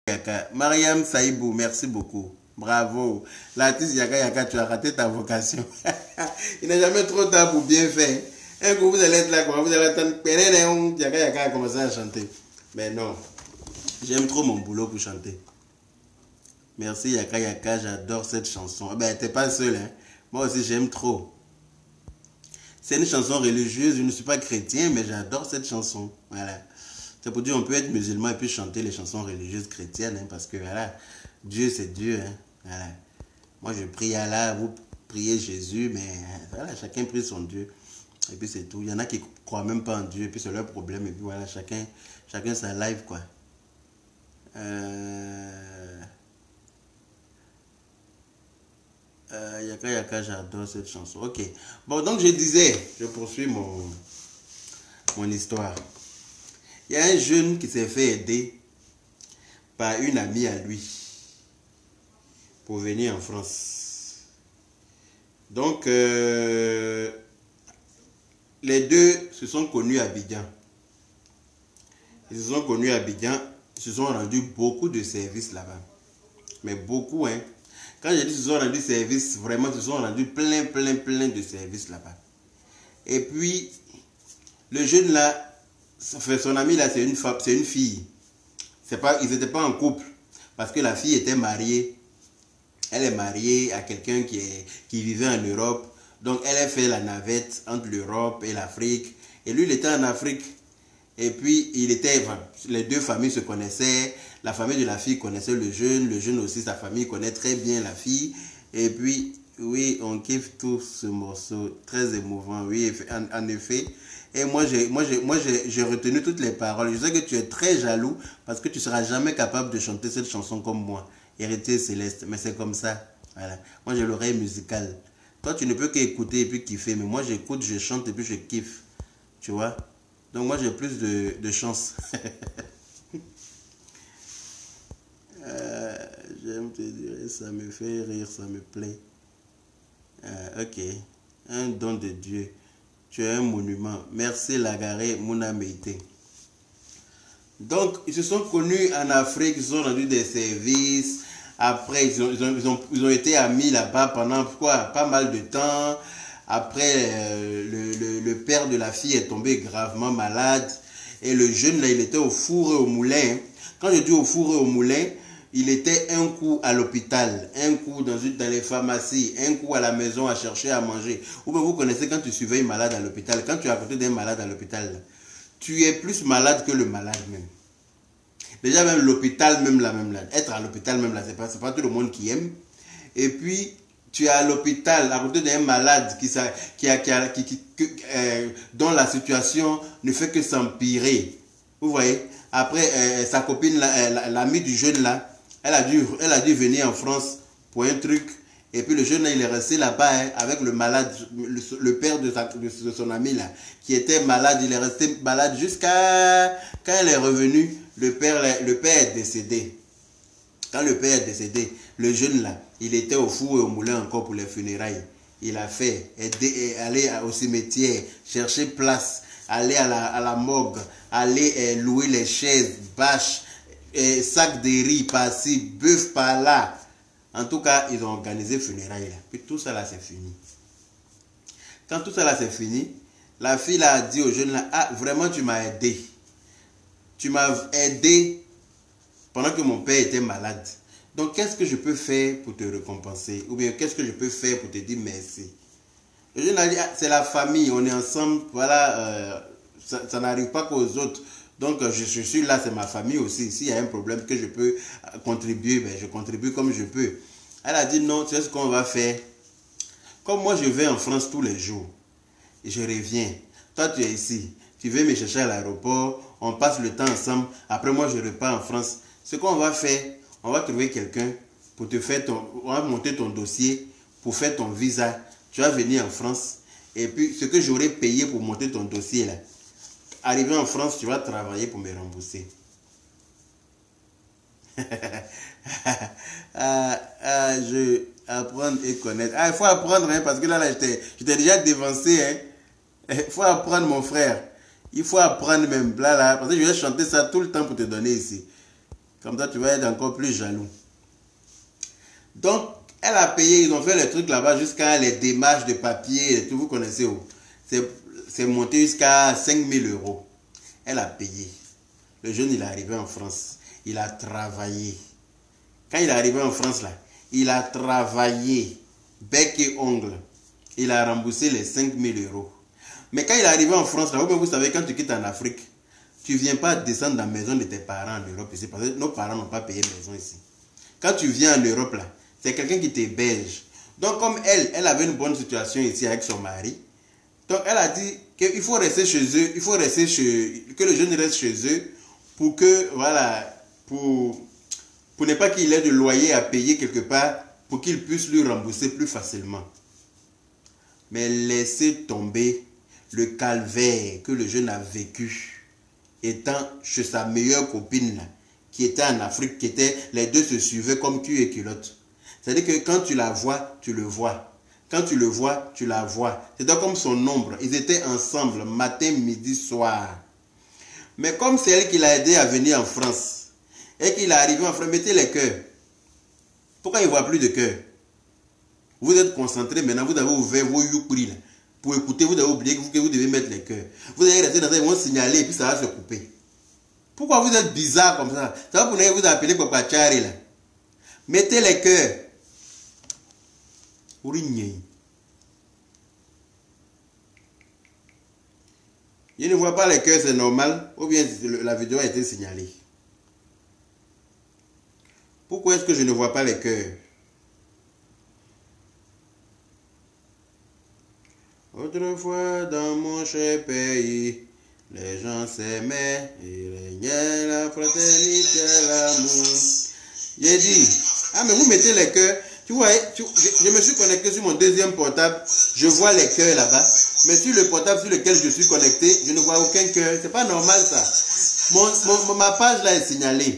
Yaka. Mariam Saïbou, merci beaucoup. Bravo. L'artiste Yaka Yaka, tu as raté ta vocation. Il n'est jamais trop tard pour bien faire. Un coup, vous allez être là, vous allez attendre. Yaka Yaka a commencé à chanter. Mais non. J'aime trop mon boulot pour chanter. Merci Yaka Yaka, j'adore cette chanson. Ben, t'es pas seul, hein. Moi aussi, j'aime trop. C'est une chanson religieuse, je ne suis pas chrétien, mais j'adore cette chanson. Voilà. C'est pour dire on peut être musulman et puis chanter les chansons religieuses chrétiennes, hein, parce que voilà, Dieu c'est Dieu. Hein, voilà. Moi je prie Allah, vous priez Jésus, mais voilà, chacun prie son Dieu. Et puis c'est tout. Il y en a qui ne croient même pas en Dieu, et puis c'est leur problème, et puis voilà, chacun sa life, quoi. Yaka Yaka, j'adore cette chanson. Ok. Bon, donc je disais, je poursuis mon histoire. Il y a un jeune qui s'est fait aider par une amie à lui pour venir en France. Donc, les deux se sont connus à Abidjan. Ils se sont connus à Abidjan, ils se sont rendus beaucoup de services là-bas. Mais beaucoup, hein. Quand je dis se sont rendus services, vraiment, ils se sont rendus plein de services là-bas. Et puis, le jeune là, son ami là, c'est une fille. Ils n'étaient pas en couple. Parce que la fille était mariée. Elle est mariée à quelqu'un qui vivait en Europe. Donc elle a fait la navette entre l'Europe et l'Afrique. Et lui, il était en Afrique. Et puis, les deux familles se connaissaient. La famille de la fille connaissait le jeune aussi, sa famille connaît très bien la fille. Et puis, oui, on kiffe tout ce morceau. Très émouvant, oui, en effet. Et moi, j'ai retenu toutes les paroles. Je sais que tu es très jaloux parce que tu ne seras jamais capable de chanter cette chanson comme moi. Héritier céleste. Mais c'est comme ça. Voilà. Moi, j'ai l'oreille musicale. Toi, tu ne peux qu'écouter et puis kiffer. Mais moi, j'écoute, je chante et puis je kiffe. Tu vois? Donc, moi, j'ai plus de chance. J'aime te dire, ça me fait rire, ça me plaît. Ok. Un don de Dieu. Tu es un monument. Merci Lagaré Mouna Meïté. Donc, ils se sont connus en Afrique, ils ont rendu des services. Après, ils ont été amis là-bas pendant pas mal de temps. Après, le père de la fille est tombé gravement malade. Et le jeune, là, il était au four et au moulin. Quand je dis au four et au moulin, il était un coup à l'hôpital, un coup dans les pharmacies, un coup à la maison à chercher à manger. Ou bien vous connaissez quand tu surveilles un malade à l'hôpital, quand tu es à côté d'un malade à l'hôpital, tu es plus malade que le malade même. Déjà même l'hôpital, même là, être à l'hôpital même là, c'est pas tout le monde qui aime. Et puis, tu es à l'hôpital à côté d'un malade dont la situation ne fait que s'empirer. Vous voyez? Après, sa copine, l'amie du jeune là, elle a dû venir en France pour un truc. Et puis le jeune là, il est resté là-bas hein, avec le malade, le père de son ami là, qui était malade. Il est resté malade jusqu'à quand elle est revenue, le père est décédé. Quand le père est décédé, le jeune là, il était au four et au moulin encore pour les funérailles. Il a fait aller au cimetière, chercher place, aller à la morgue, aller louer les chaises, bâches, sacs de riz par-ci, bœuf par-là. En tout cas, ils ont organisé funérailles là. Puis tout ça là, c'est fini. Quand tout ça là, c'est fini, la fille là a dit au jeune là, ah, vraiment, tu m'as aidé. Tu m'as aidé pendant que mon père était malade. Donc, qu'est-ce que je peux faire pour te récompenser? Ou bien, qu'est-ce que je peux faire pour te dire merci? Le jeune a dit, ah, c'est la famille, on est ensemble, voilà, ça n'arrive pas qu'aux autres. Donc, je suis là, c'est ma famille aussi. S'il y a un problème que je peux contribuer, ben, je contribue comme je peux. Elle a dit, non, tu sais ce qu'on va faire? Comme moi, je vais en France tous les jours, et je reviens. Toi, tu es ici. Tu veux me chercher à l'aéroport, on passe le temps ensemble. Après, moi, je repars en France. Ce qu'on va faire, on va trouver quelqu'un pour te faire on va monter ton dossier pour faire ton visa. Tu vas venir en France. Et puis, ce que j'aurais payé pour monter ton dossier, là, arrivé en France, tu vas travailler pour me rembourser. Je apprendre et connaître. Ah, il faut apprendre, hein, parce que là je t'ai déjà dévancé. Hein. Il faut apprendre, mon frère. Il faut apprendre même. Là, parce que je vais chanter ça tout le temps pour te donner ici. Comme ça, tu vas être encore plus jaloux. Donc, elle a payé, ils ont fait les trucs là-bas jusqu'à les démarches de papier et tout, vous connaissez où. C'est monté jusqu'à 5 000 euros. Elle a payé. Le jeune, il est arrivé en France. Il a travaillé. Quand il est arrivé en France, là, il a travaillé, bec et ongle. Il a remboursé les 5 000 euros. Mais quand il est arrivé en France, là, vous savez, quand tu quittes en Afrique, tu ne viens pas descendre dans la maison de tes parents en Europe ici, parce que nos parents n'ont pas payé maison ici. Quand tu viens en Europe, là, c'est quelqu'un qui t'héberge. Donc, comme elle avait une bonne situation ici avec son mari, donc elle a dit qu'il faut rester chez eux, il faut rester que le jeune reste chez eux pour que, voilà, pour ne pas qu'il ait de loyer à payer quelque part, pour qu'il puisse lui rembourser plus facilement. Mais laissez tomber le calvaire que le jeune a vécu, étant chez sa meilleure copine, là, qui était en Afrique, les deux se suivaient comme cul et culotte. C'est-à-dire que quand tu la vois, tu le vois. Quand tu le vois, tu la vois. C'est comme son ombre. Ils étaient ensemble, matin, midi, soir. Mais comme c'est elle qui l'a aidé à venir en France, et qu'il est arrivé en France, mettez les cœurs. Pourquoi il ne voit plus de cœur? Vous êtes concentré, maintenant vous avez ouvert vos youpris là. Pour écouter, vous avez oublié que vous devez mettre les cœurs. Vous allez rester dans ça, ils vont signaler et puis ça va se couper. Pourquoi vous êtes bizarre comme ça? Ça va pour vous appeler Papa Chari là. Mettez les cœurs. Je ne vois pas les cœurs, c'est normal. Ou bien la vidéo a été signalée. Pourquoi est-ce que je ne vois pas les cœurs? Autrefois dans mon cher pays, les gens s'aimaient et régnaient la fraternité, l'amour. J'ai dit, ah mais vous mettez les cœurs. Tu vois, je me suis connecté sur mon deuxième portable, je vois les cœurs là-bas. Mais sur le portable sur lequel je suis connecté, je ne vois aucun cœur. C'est pas normal ça. Ma page là est signalée.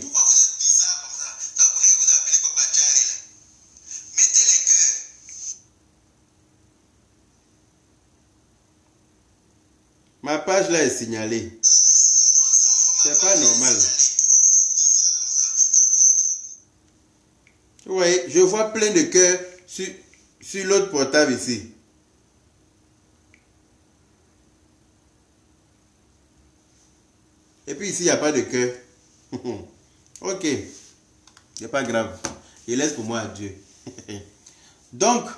Ma page là est signalée. C'est pas normal. Vous voyez, je vois plein de cœurs sur l'autre portable ici. Et puis ici, il n'y a pas de cœur. Ok. C'est pas grave. Il laisse pour moi à Dieu. Donc,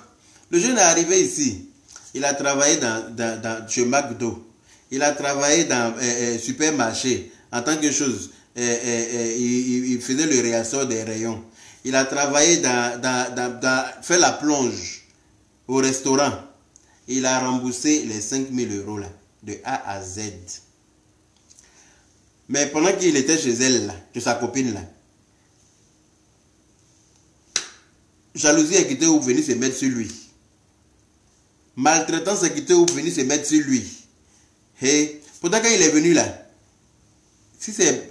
le jeune est arrivé ici. Il a travaillé chez McDo. Il a travaillé dans supermarché en tant que chose. Il faisait le réassort des rayons. Il a travaillé fait la plonge au restaurant. Il a remboursé les 5 000 euros là, de A à Z. Mais pendant qu'il était chez elle, là, chez sa copine, là, jalousie est quittée ou venir se mettre sur lui. Maltraitance est quittée ou venir se mettre sur lui. Et pourtant quand il est venu là, si c'est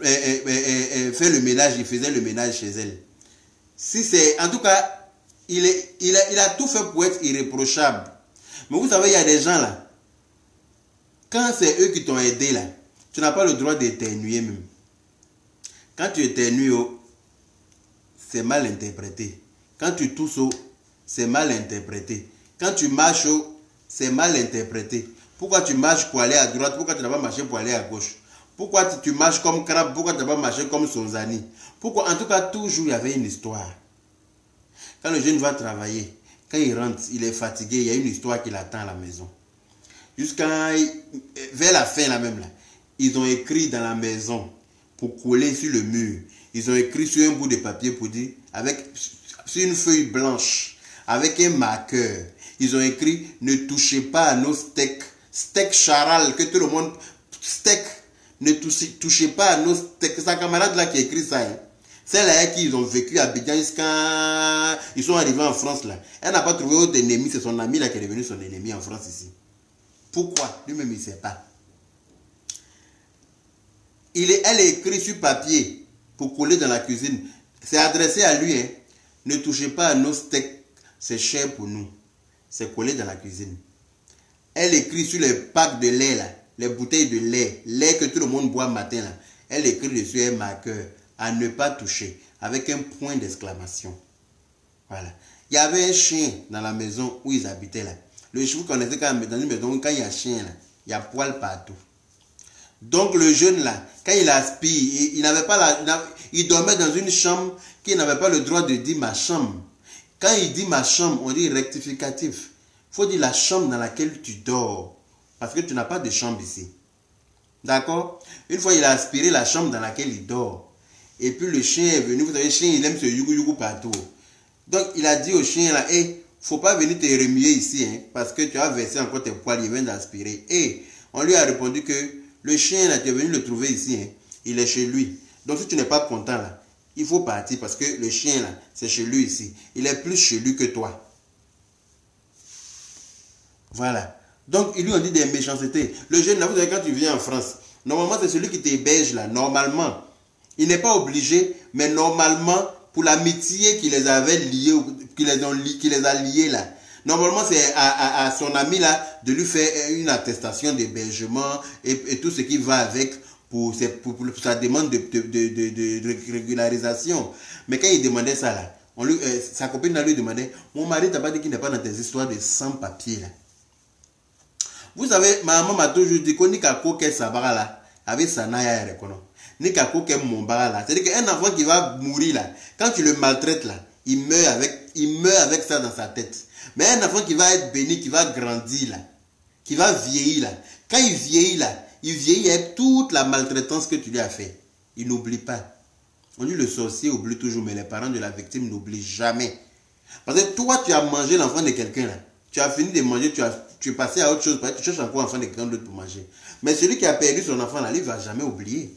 faire le ménage, il faisait le ménage chez elle. Si c'est, en tout cas, il a tout fait pour être irréprochable. Mais vous savez, il y a des gens là, quand c'est eux qui t'ont aidé là, tu n'as pas le droit d'éternuer même. Quand tu éternues, c'est mal interprété. Quand tu tousses, c'est mal interprété. Quand tu marches, c'est mal interprété. Pourquoi tu marches pour aller à droite? Pourquoi tu n'as pas marché pour aller à gauche? Pourquoi tu marches comme crabe? Pourquoi tu n'as pas marché comme Sonzani? Pourquoi? En tout cas, toujours, il y avait une histoire. Quand le jeune va travailler, quand il rentre, il est fatigué, il y a une histoire qui l'attend à la maison. Vers la fin, là même, là, ils ont écrit dans la maison, pour coller sur le mur, ils ont écrit sur un bout de papier pour dire, sur une feuille blanche, avec un marqueur, ils ont écrit, ne touchez pas à nos steaks. Steak charal, que tout le monde... Steak, ne touchez pas à nos steaks. C'est sa camarade là qui a écrit ça. Hein. Celle là qui ils ont vécu à Abidjan jusqu'à... Ils sont arrivés en France là. Elle n'a pas trouvé autre ennemi, c'est son ami là qui est devenu son ennemi en France ici. Pourquoi? Lui-même il ne sait pas. Elle a écrit sur papier pour coller dans la cuisine. C'est adressé à lui. Hein. Ne touchez pas à nos steaks, c'est cher pour nous. C'est collé dans la cuisine. Elle écrit sur les packs de lait, là, les bouteilles de lait que tout le monde boit matin. Là. Elle écrit dessus un marqueur. à ne pas toucher, avec un point d'exclamation. Voilà. Il y avait un chien dans la maison où ils habitaient là. Le chien, vous connaissez quand dans une maison, quand il y a un chien là, il y a poil partout. Donc le jeune là, quand il aspire, il n'avait pas il dormait dans une chambre qu'il n'avait pas le droit de dire ma chambre. Quand il dit ma chambre, on dit rectificatif. Il faut dire la chambre dans laquelle tu dors. Parce que tu n'as pas de chambre ici. D'accord? Une fois il a aspiré la chambre dans laquelle il dort. Et puis le chien est venu. Vous savez, le chien il aime ce yougou partout. Donc il a dit au chien là, hey, faut pas venir te remuer ici, hein, parce que tu as versé encore tes poils, il vient d'aspirer. Et on lui a répondu que le chien là, tu es venu le trouver ici, hein, il est chez lui. Donc si tu n'es pas content là, il faut partir parce que le chien là, c'est chez lui ici. Il est plus chez lui que toi. Voilà. Donc ils lui ont dit des méchancetés. Le jeune là, vous savez, quand tu viens en France, normalement c'est celui qui t'héberge là, normalement. Il n'est pas obligé, mais normalement, pour l'amitié qui les avait liés, qui les a liés là. Normalement, c'est à son ami là de lui faire une attestation d'hébergement et tout ce qui va avec pour sa demande de régularisation. Mais quand il demandait ça là, sa copine là lui demandait, mon mari t'a pas dit qu'il n'est pas dans tes histoires de sans-papiers là. Vous savez, ma maman m'a toujours dit qu'on n'y qu'a qu'à sabara là, avec sa naya et reconnaît. C'est-à-dire qu'un enfant qui va mourir là, quand tu le maltraites là, il meurt avec ça dans sa tête. Mais un enfant qui va être béni, qui va grandir là, qui va vieillir là, quand il vieillit là, il vieillit avec toute la maltraitance que tu lui as fait. Il n'oublie pas. On dit le sorcier oublie toujours, mais les parents de la victime n'oublient jamais. Parce que toi, tu as mangé l'enfant de quelqu'un là. Tu as fini de manger, tu es passé à autre chose, tu cherches encore l'enfant de quelqu'un d'autre pour manger. Mais celui qui a perdu son enfant là, lui, ne va jamais oublier.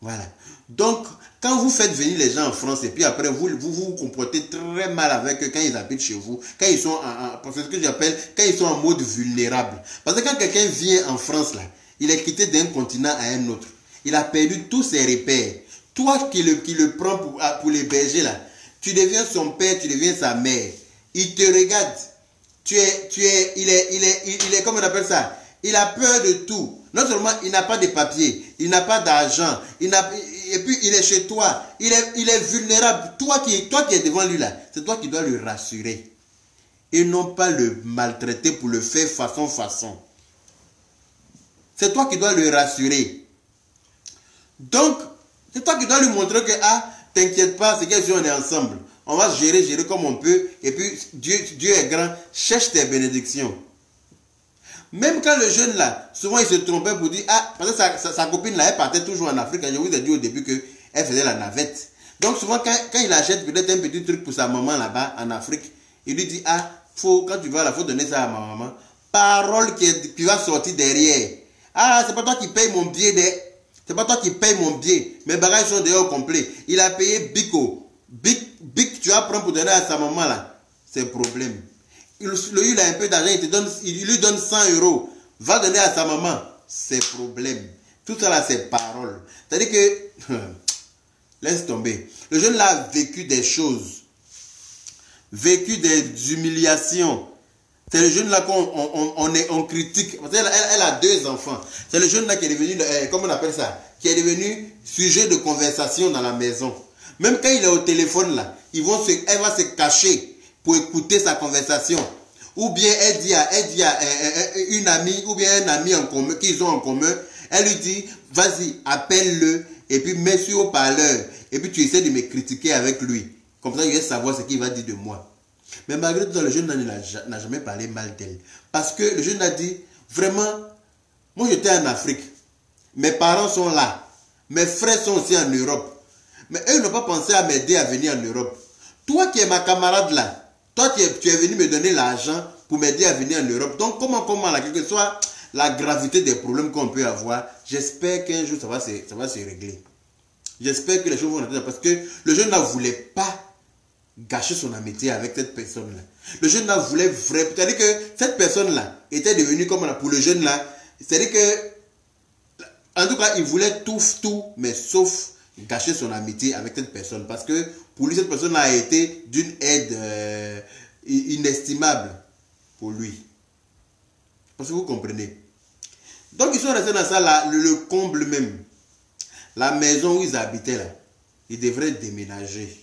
Voilà. Donc, quand vous faites venir les gens en France et puis après vous vous comportez très mal avec eux quand ils habitent chez vous, quand ils sont c'est ce que j'appelle, quand ils sont en mode vulnérable. Parce que quand quelqu'un vient en France là, il est quitté d'un continent à un autre. Il a perdu tous ses repères. Toi qui le prends pour l'héberger là, tu deviens son père, tu deviens sa mère. Il te regarde. Il est, comment on appelle ça? Il a peur de tout. Non seulement il n'a pas de papier, il n'a pas d'argent, et puis il est chez toi. Il est vulnérable. Toi qui es devant lui là, c'est toi qui dois le rassurer. Et non pas le maltraiter pour le faire façon. C'est toi qui dois le rassurer. Donc, c'est toi qui dois lui montrer que, t'inquiète pas, c'est qu'on est ensemble. On va gérer comme on peut. Et puis, Dieu est grand. Cherche tes bénédictions. Même quand le jeune là, souvent il se trompait pour dire, parce que sa copine là, elle partait toujours en Afrique. Je vous ai dit au début qu'elle faisait la navette. Donc souvent quand il achète peut-être un petit truc pour sa maman là-bas en Afrique, il lui dit, quand tu vas là, faut donner ça à ma maman. Parole qui va sortir derrière. C'est pas toi qui paye mon billet. C'est pas toi qui paye mon billet. Mes bagages sont déjà au complet. Il a payé Bico. Bic, tu vas prendre pour donner à sa maman là. C'est problème. Il a un peu d'argent, il lui donne 100 €. Va donner à sa maman. C'est problème. Tout ça là, c'est parole. C'est-à-dire que, laisse tomber. Le jeune là a vécu des choses. Vécu des humiliations. C'est le jeune là qu'on critique. Parce elle a 2 enfants. C'est le jeune là qui est devenu, comment on appelle ça? Qui est devenu sujet de conversation dans la maison. Même quand il est au téléphone là, elle va se cacher pour écouter sa conversation. Ou bien elle dit à une amie, ou bien un ami en commun, qu'ils ont en commun, elle lui dit, vas-y, appelle-le, et puis mets sur haut-parleur, et puis tu essaies de me critiquer avec lui. Comme ça, il va savoir ce qu'il va dire de moi. Mais malgré tout ça, le jeune n'a jamais parlé mal d'elle. Parce que le jeune a dit, vraiment, moi j'étais en Afrique, mes parents sont là, mes frères sont aussi en Europe, mais eux n'ont pas pensé à m'aider à venir en Europe. Toi qui es ma camarade là, toi tu es venu me donner l'argent pour m'aider à venir en Europe. Donc comment là, quelle que soit la gravité des problèmes qu'on peut avoir, j'espère qu'un jour ça va se régler. J'espère que les choses vont rentrer parce que le jeune ne voulait pas gâcher son amitié avec cette personne-là. Le jeune là voulait vraiment... C'est-à-dire que cette personne-là était devenue comme pour le jeune là. C'est-à-dire que... En tout cas, il voulait tout, mais sauf gâcher son amitié avec cette personne. Parce que pour lui, cette personne a été d'une aide inestimable pour lui. Parce que vous comprenez. Donc ils sont restés dans ça, là, le comble même. La maison où ils habitaient là. ils devraient déménager.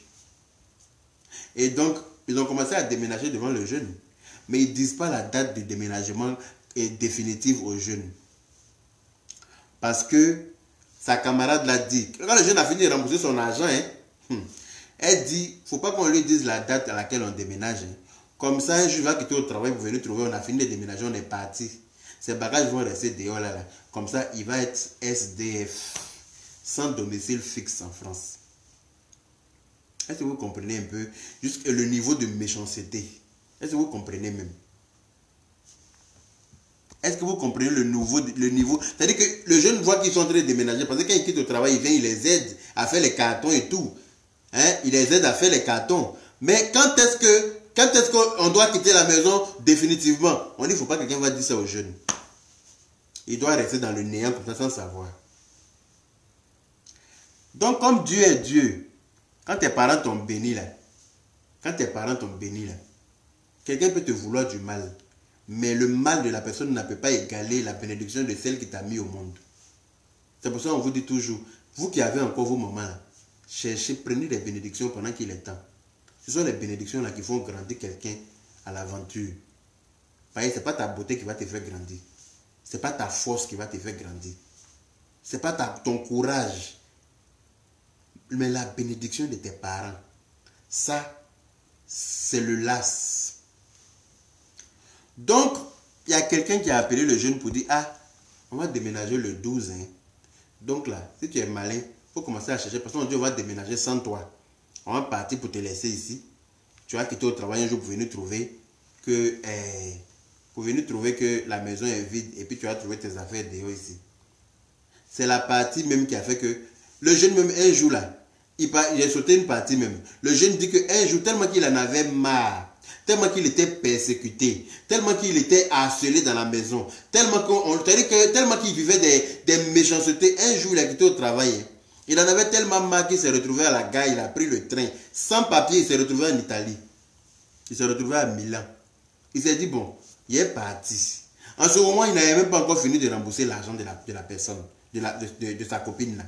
Et donc, ils ont commencé à déménager devant le jeune. Mais ils ne disent pas la date de déménagement définitive au jeune. Parce que sa camarade l'a dit. Quand le jeune a fini de rembourser son argent, elle dit, il ne faut pas qu'on lui dise la date à laquelle on déménage. Comme ça, un jour, il va quitter au travail pour venir trouver, on a fini de déménager, on est parti. Ses bagages vont rester dehors là. Comme ça, il va être SDF, sans domicile fixe en France. Est-ce que vous comprenez un peu juste le niveau de méchanceté? Est-ce que vous comprenez même? Est-ce que vous comprenez le niveau? C'est-à-dire que le jeune voit qu'ils sont en train de déménager. Parce que quand il quitte au travail, il vient, il les aide à faire les cartons et tout. Hein? Il les aide à faire les cartons. Mais quand est-ce qu'on doit quitter la maison définitivement? On dit, il ne faut pas que quelqu'un va dire ça aux jeunes. Il doit rester dans le néant comme ça sans savoir. Donc, comme Dieu est Dieu, quand tes parents t'ont béni là, quelqu'un peut te vouloir du mal. Mais le mal de la personne ne peut pas égaler la bénédiction de celle qui t'a mis au monde. C'est pour ça qu'on vous dit toujours, vous qui avez encore vos moments là, cherchez, prenez des bénédictions pendant qu'il est temps. Ce sont les bénédictions là qui font grandir quelqu'un à l'aventure. Ce n'est pas ta beauté qui va te faire grandir. Ce n'est pas ta force qui va te faire grandir. Ce n'est pas ton courage. Mais la bénédiction de tes parents, ça, c'est le las. Donc, il y a quelqu'un qui a appelé le jeune pour dire, ah, on va déménager le 12. Hein. Donc là, si tu es malin, il faut commencer à chercher. Parce qu'on dit, on va déménager sans toi. On va partir pour te laisser ici. Tu vas quitter au travail un jour pour venir trouver que, la maison est vide. Et puis tu vas trouver tes affaires dehors ici. C'est la partie même qui a fait que le jeune même un jour là, il a sauté une partie même. Le jeune dit qu'un jour, tellement qu'il en avait marre, tellement qu'il était persécuté, tellement qu'il était harcelé dans la maison, tellement qu'il vivait des méchancetés, un jour il a quitté au travail. Il en avait tellement marre qu'il s'est retrouvé à la gare, il a pris le train. Sans papier, il s'est retrouvé en Italie. Il s'est retrouvé à Milan. Il s'est dit, bon, il est parti. En ce moment, il n'avait même pas encore fini de rembourser l'argent de la personne, de sa copine là.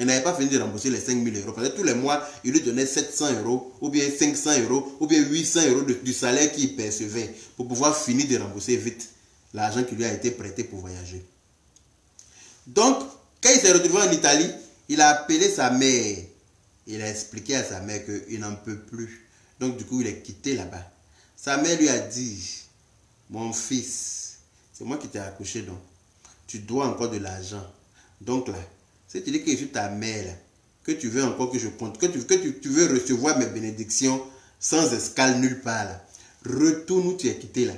Il n'avait pas fini de rembourser les 5 000 euros. Parce que tous les mois, il lui donnait 700 euros, ou bien 500 euros, ou bien 800 euros du salaire qu'il percevait pour pouvoir finir de rembourser vite l'argent qui lui a été prêté pour voyager. Donc, quand il s'est retrouvé en Italie, il a appelé sa mère. Il a expliqué à sa mère qu'il n'en peut plus. Donc, du coup, il est quitté là-bas. Sa mère lui a dit, mon fils, c'est moi qui t'ai accouché, donc tu dois encore de l'argent. Donc là, si tu dis que je suis ta mère, là, que tu veux encore que je compte, que tu veux recevoir mes bénédictions sans escale nulle part, là, retourne où tu es quitté là.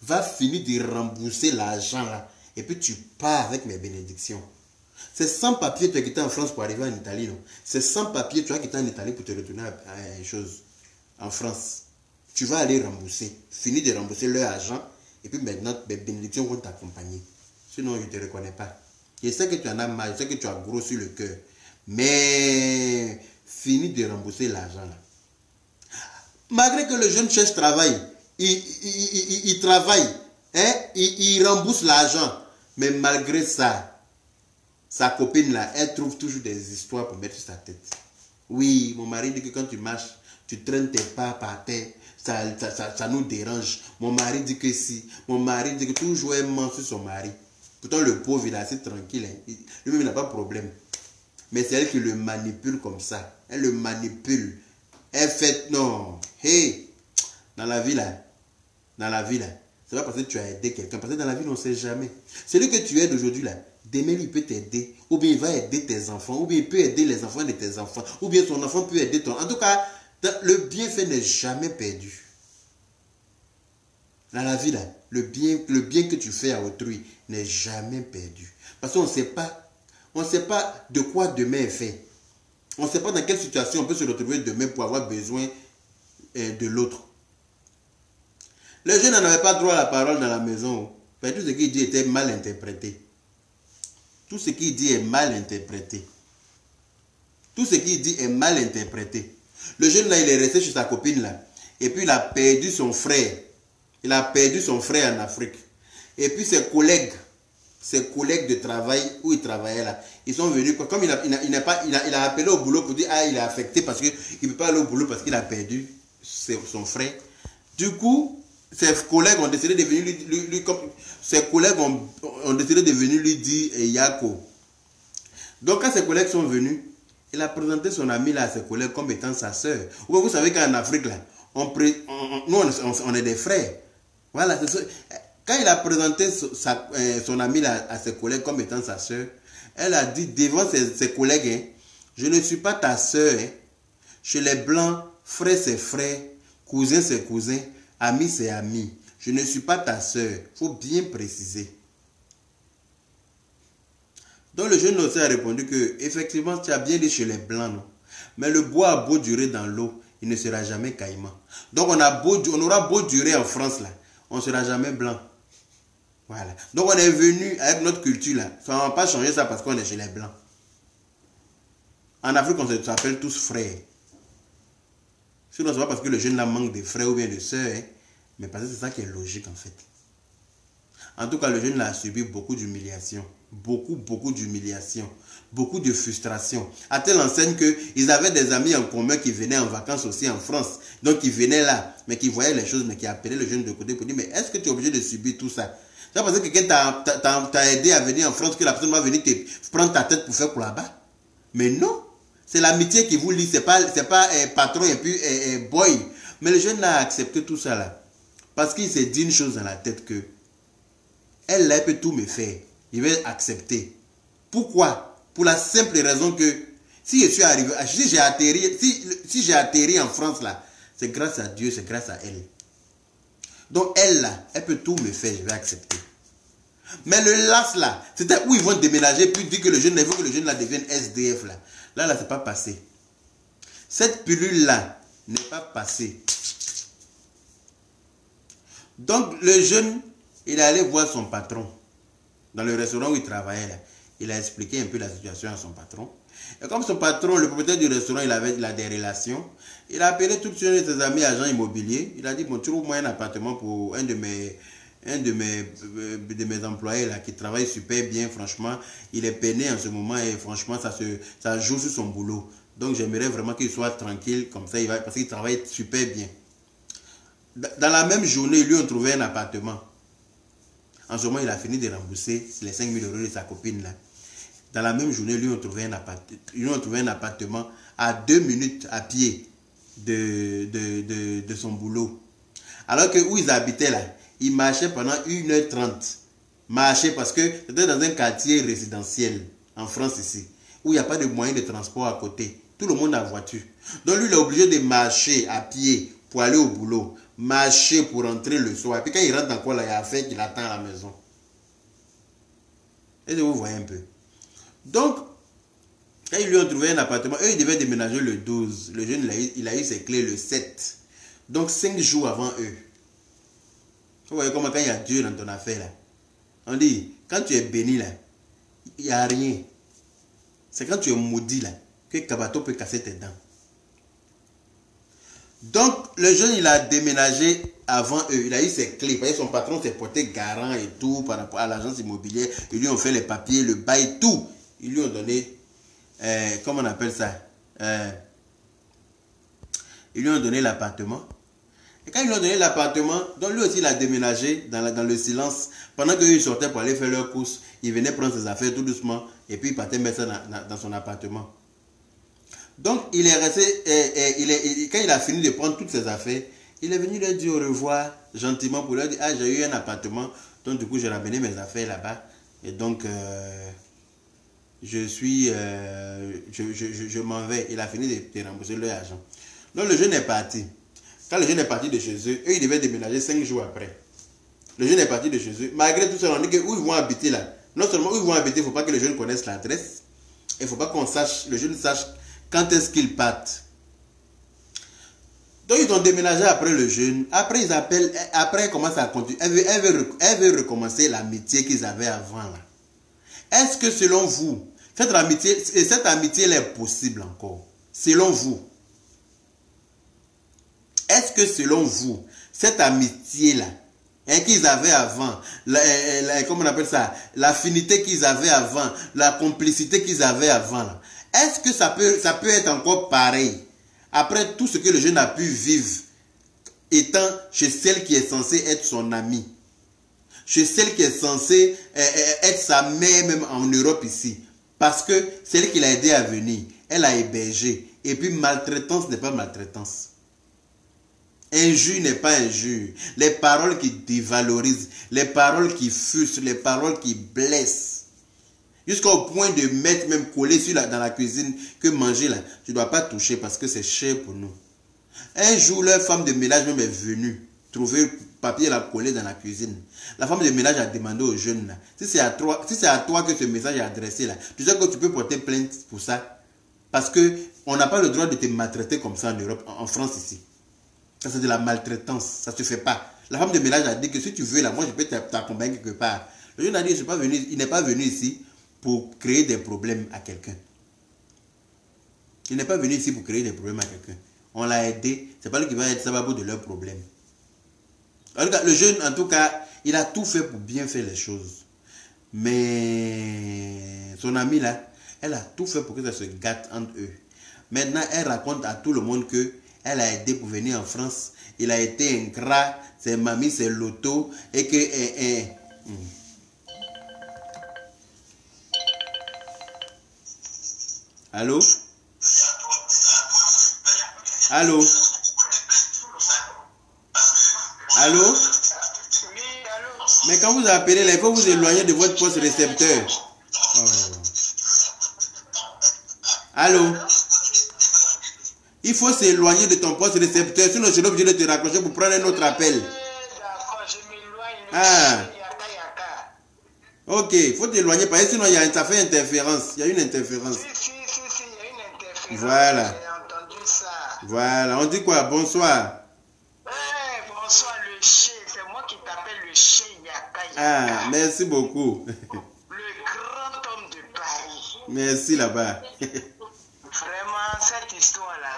Va finir de rembourser l'argent là. Et puis tu pars avec mes bénédictions. C'est sans papier que tu as quitté en France pour arriver en Italie. Non? C'est sans papier que tu as quitté en Italie pour te retourner à une chose. En France. Tu vas aller rembourser. Finis de rembourser leur argent. Et puis maintenant, mes bénédictions vont t'accompagner. Sinon, je ne te reconnais pas. Je sais que tu en as mal, je sais que tu as gros sur le cœur. Mais finis de rembourser l'argent là. Malgré que le jeune cherche travail, il travaille, hein, il rembourse l'argent. Mais malgré ça, sa copine là, elle trouve toujours des histoires pour mettre sur sa tête. Oui, mon mari dit que quand tu marches, tu traînes tes pas par terre, ça nous dérange. Mon mari dit que si, mon mari dit que toujours elle ment sur son mari. Pourtant, le pauvre, il est assez tranquille. Hein. Lui-même, il n'a pas de problème. Mais c'est elle qui le manipule comme ça. Elle le manipule. Elle fait, non. Hey, dans la vie, là, c'est pas parce que tu as aidé quelqu'un. Parce que dans la vie, on ne sait jamais. Celui que tu aides aujourd'hui, là, demain, il peut t'aider. Ou bien, il va aider tes enfants. Ou bien, il peut aider les enfants de tes enfants. Ou bien, son enfant peut aider ton... En tout cas, le bienfait n'est jamais perdu. Dans la vie, là, le bien que tu fais à autrui n'est jamais perdu. Parce qu'on ne sait pas de quoi demain est fait. On ne sait pas dans quelle situation on peut se retrouver demain pour avoir besoin de l'autre. Le jeune n'en avait pas droit à la parole dans la maison. Mais tout ce qu'il dit était mal interprété. Tout ce qu'il dit est mal interprété. Tout ce qu'il dit est mal interprété. Le jeune là, il est resté chez sa copine là. Et puis il a perdu son frère. Il a perdu son frère en Afrique. Et puis ses collègues ses collègues de travail où il travaillait là, ils sont venus, comme il a appelé au boulot pour dire, ah, il est affecté parce qu'il ne peut pas aller au boulot parce qu'il a perdu son frère. Du coup, ses collègues ont décidé de venir lui dire Yako. Donc quand ses collègues sont venus, il a présenté son ami là à ses collègues comme étant sa soeur. Vous savez qu'en Afrique là, nous on est des frères. Voilà, quand il a présenté son ami là à ses collègues comme étant sa soeur, elle a dit devant ses collègues, hein, je ne suis pas ta soeur. Hein. Chez les blancs, frère c'est frère, cousin c'est cousin, ami c'est ami. Je ne suis pas ta soeur. Il faut bien préciser. Donc le jeune aussi a répondu que effectivement tu as bien dit chez les blancs, non? Mais le bois a beau durer dans l'eau, il ne sera jamais caïman. Donc on aura beau durer en France là, on ne sera jamais blanc. Voilà. Donc on est venu avec notre culture là. Ça ne va pas changer ça parce qu'on est chez les blancs. En Afrique, on s'appelle tous frères. Sinon, ce n'est pas parce que le jeune là manque de frères ou bien de sœurs, hein, mais parce que c'est ça qui est logique en fait. En tout cas, le jeune là a subi beaucoup d'humiliation. Beaucoup d'humiliation. Beaucoup de frustration. À telle enseigne qu'ils avaient des amis en commun qui venaient en vacances aussi en France. Donc ils venaient là, mais qui voyaient les choses, mais qui appelaient le jeune de côté pour dire, mais est-ce que tu es obligé de subir tout ça? C'est parce que quelqu'un t'a aidé à venir en France que la personne va venir te prendre ta tête pour faire pour là-bas. Mais non. C'est l'amitié qui vous lie. C'est pas patron et puis boy. Mais le jeune là a accepté tout ça là. Parce qu'il s'est dit une chose dans la tête que elle là, elle peut tout me faire. Je vais accepter. Pourquoi? Pour la simple raison que si je suis arrivé, si j'ai atterri en France là, c'est grâce à Dieu, c'est grâce à elle. Donc elle là, elle peut tout me faire, je vais accepter. Mais le LAS là, c'était où ils vont déménager, puis dire que le jeune, il faut que le jeune là devienne SDF là. Là, c'est pas passé. Cette pilule là n'est pas passée. Donc le jeune, il est allé voir son patron dans le restaurant où il travaillait là. Il a expliqué un peu la situation à son patron. Et comme son patron, le propriétaire du restaurant, il a des relations, il a appelé tous ses amis agents immobiliers. Il a dit, bon, trouve-moi un appartement pour un de mes employés là, qui travaille super bien, franchement. Il est peiné en ce moment et franchement, ça joue sur son boulot. Donc, j'aimerais vraiment qu'il soit tranquille comme ça, parce qu'il travaille super bien. Dans la même journée, ils lui ont trouvé un appartement. En ce moment, il a fini de rembourser les 5 000 € de sa copine là. Dans la même journée, ils lui ont trouvé un appartement à 2 minutes à pied de son boulot. Alors que où ils habitaient là, ils marchaient pendant 1h30. Marchaient parce que c'était dans un quartier résidentiel en France ici, où il n'y a pas de moyen de transport à côté. Tout le monde a voiture. Donc lui, il est obligé de marcher à pied pour aller au boulot. Marcher pour rentrer le soir. Et puis quand il rentre dans quoi là, il y a affaire qu'il attend à la maison. Est-ce que vous voyez un peu? Donc, quand ils lui ont trouvé un appartement, eux, ils devaient déménager le 12. Le jeune, il a eu ses clés le 7. Donc, 5 jours avant eux. Vous voyez comment quand il y a Dieu dans ton affaire là. On dit, quand tu es béni là, il n'y a rien. C'est quand tu es maudit là, que Kabato peut casser tes dents. Donc, le jeune, il a déménagé avant eux. Il a eu ses clés. Parce que son patron s'est porté garant et tout par rapport à l'agence immobilière. Ils lui ont fait les papiers, le bail, tout. Ils lui ont donné, comment on appelle ça? Ils lui ont donné l'appartement. Et quand ils lui ont donné l'appartement, donc lui aussi, il a déménagé dans le silence. Pendant qu'ils sortaient pour aller faire leurs courses, il venait prendre ses affaires tout doucement. Et puis, il partait mettre ça dans son appartement. Donc, il est resté, quand il a fini de prendre toutes ses affaires, il est venu leur dire au revoir gentiment pour leur dire, ah, j'ai eu un appartement, donc du coup, j'ai ramené mes affaires là-bas. Et donc, je m'en vais. Il a fini de rembourser leur argent. Donc, le jeune est parti. Quand le jeune est parti de chez eux, eux, ils devaient déménager 5 jours après. Le jeune est parti de chez eux. Malgré tout ça, on dit que où ils vont habiter là. Non seulement où ils vont habiter, il ne faut pas que le jeune connaisse l'adresse. Il ne faut pas qu'on sache, le jeune sache quand est-ce qu'ils partent. Donc ils ont déménagé après le jeune. Après ils appellent, après ils commencent à continuer. Elle veut recommencer l'amitié qu'ils avaient avant là. Est-ce que selon vous, cette amitié elle est possible encore? Selon vous. Est-ce que selon vous, cette amitié là hein, qu'ils avaient avant, comment on appelle ça, l'affinité qu'ils avaient avant, la complicité qu'ils avaient avant, est-ce que ça peut être encore pareil après tout ce que le jeune a pu vivre étant chez celle qui est censée être son amie, chez celle qui est censée être sa mère même en Europe ici, parce que celle qui l'a aidé à venir, elle a hébergé, et puis maltraitance n'est pas maltraitance. Injure n'est pas injure. Les paroles qui dévalorisent, les paroles qui frustrent, les paroles qui blessent. Jusqu'au point de mettre même collé dans la cuisine que manger là, tu ne dois pas toucher parce que c'est cher pour nous. Un jour, leur femme de ménage même est venue trouver le papier là collé dans la cuisine. La femme de ménage a demandé aux jeunes là, si c'est à toi que ce message est adressé là, tu sais que tu peux porter plainte pour ça. Parce qu'on n'a pas le droit de te maltraiter comme ça en Europe, en France ici. Ça, c'est de la maltraitance. Ça ne se fait pas. La femme de ménage a dit que si tu veux, là, moi, je peux t'accompagner quelque part. Le jeune a dit, il n'est pas venu ici pour créer des problèmes à quelqu'un. Il n'est pas venu ici pour créer des problèmes à quelqu'un. On l'a aidé. Ce n'est pas lui qui va être sababou de leurs problèmes. Le jeune, en tout cas, il a tout fait pour bien faire les choses. Mais son amie, là, elle a tout fait pour que ça se gâte entre eux. Maintenant, elle raconte à tout le monde que elle a aidé pour venir en France. Il a été ingrat, c'est mamie, c'est l'auto. Et que... Allô? Allô? Allô? Mais quand vous appelez là, il faut vous éloigner de votre poste récepteur. Oh. Allô? Il faut s'éloigner de ton poste récepteur, sinon je suis obligé de te raccrocher pour prendre un autre appel. D'accord, je m'éloigne. Ah. Ok, il faut t'éloigner parce que sinon ça fait interférence. Il y a une interférence. Si, il y a une interférence. Voilà. J'ai entendu ça. Voilà, on dit quoi? Bonsoir. Bonsoir le chef, c'est moi qui t'appelle le chef Yaka. Ah, merci beaucoup. Le grand homme de Paris. Merci là-bas. Vraiment, cette histoire-là,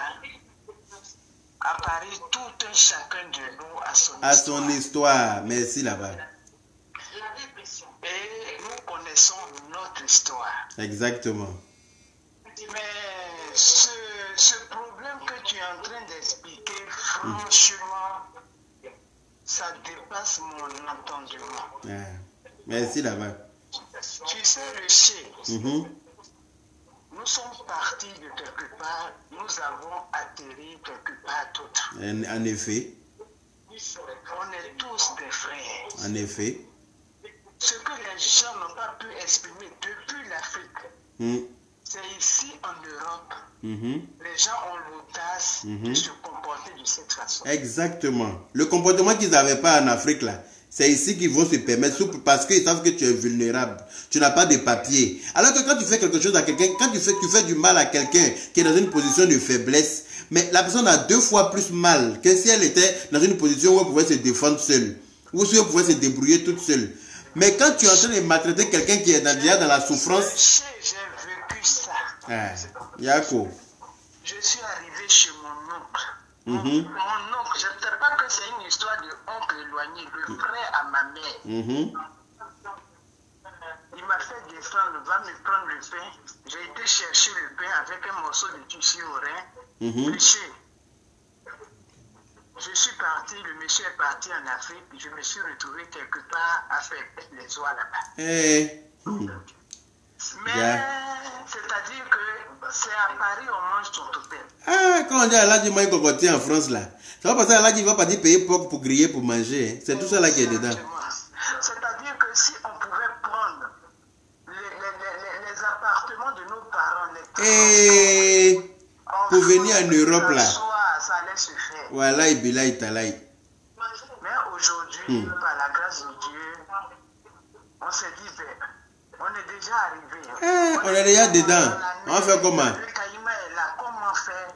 à Paris, tout un chacun de nous a son histoire. À son histoire, merci là-bas. Et nous connaissons notre histoire. Exactement. Mais ce problème que tu es en train d'expliquer, franchement, ça dépasse mon entendement. Ah, merci là-bas. Tu sais, le chef, nous sommes partis de quelque part, nous avons atterri quelque part d'autre. En effet. On est tous des frères. En effet. Ce que les gens n'ont pas pu exprimer depuis l'Afrique, c'est ici en Europe, les gens ont l'audace de se comporter de cette façon. Exactement. Le comportement qu'ils n'avaient pas en Afrique là, c'est ici qu'ils vont se permettre parce qu'ils savent que tu es vulnérable. Tu n'as pas de papier. Alors que quand tu fais quelque chose à quelqu'un, quand tu fais du mal à quelqu'un qui est dans une position de faiblesse, mais la personne a 2 fois plus mal que si elle était dans une position où elle pouvait se défendre seule, ou si elle pouvait se débrouiller toute seule. Mais quand tu es en train de maltraiter quelqu'un qui est déjà dans la souffrance... J'ai vécu ça. Yako. Je suis arrivé chez mon oncle. Mon oncle, je ne sais pas que c'est une histoire de oncle éloigné, le frère à ma mère. Il m'a fait descendre, va me prendre le pain. J'ai été chercher le pain avec un morceau de tissu au rein. Monsieur, je suis parti, le monsieur est parti en Afrique, je me suis retrouvé quelque part à faire les oies là-bas. Mais c'est-à-dire que c'est à Paris on mange son totem. Ah, quand on dit à l'âge du moyen cocotier en France là, ça va passer à l'âge, il va pas dire payer pour griller, pour manger. Hein. C'est tout ça là qui est dedans. C'est-à-dire que si on pouvait prendre les appartements de nos parents, Et pour venir en Europe là. Ça allait se faire. Voilà, il bilaï talaï. Mais aujourd'hui, par la grâce de Dieu, on s'est dit, on est déjà arrivé. On est déjà dedans. On fait comment? Le Caïma est là. Comment faire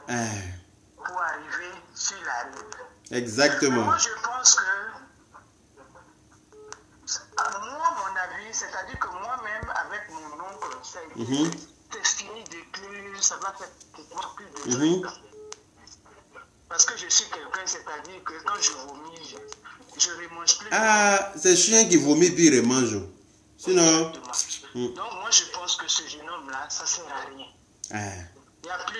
pour arriver sur la rive? Exactement. Moi, je pense que, moi, mon avis, c'est-à-dire que moi-même, avec mon oncle, ça a été testimony depuis, ça va faire plus de 20 ans. Parce que je suis quelqu'un, c'est-à-dire que quand je vomis, je ne remange plus. Ah, c'est chien qui vomit puis il remange. Sinon... Donc moi je pense que ce jeune homme-là, ça ne sert à rien. Il y a plus,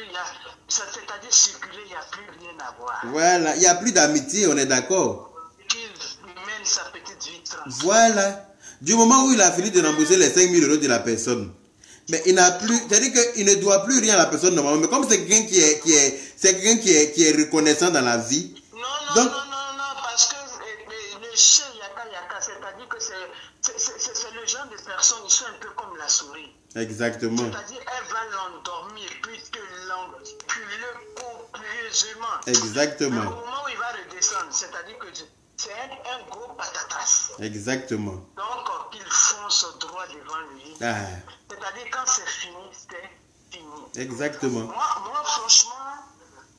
c'est-à-dire circuler, il n'y a plus rien à voir. Voilà, il n'y a plus d'amitié, on est d'accord. Qu'il mène sa petite vie tranquille. Voilà. Du moment où il a fini de rembourser les 5 000 € de la personne, mais il n'a plus, c'est-à-dire qu'il ne doit plus rien à la personne normalement. Mais comme c'est quelqu'un qui est reconnaissant dans la vie. Non, parce que le chien Yaka, c'est-à-dire que c'est le genre de personne, ils sont un peu comme la souris. Exactement. C'est-à-dire elle va l'endormir puis te l'enculer copieusement. Exactement. Mais au moment où il va redescendre, c'est-à-dire que c'est un gros patatas. Exactement. Donc il fonce droit devant lui. C'est-à-dire quand c'est fini, c'est fini. Exactement. Moi franchement,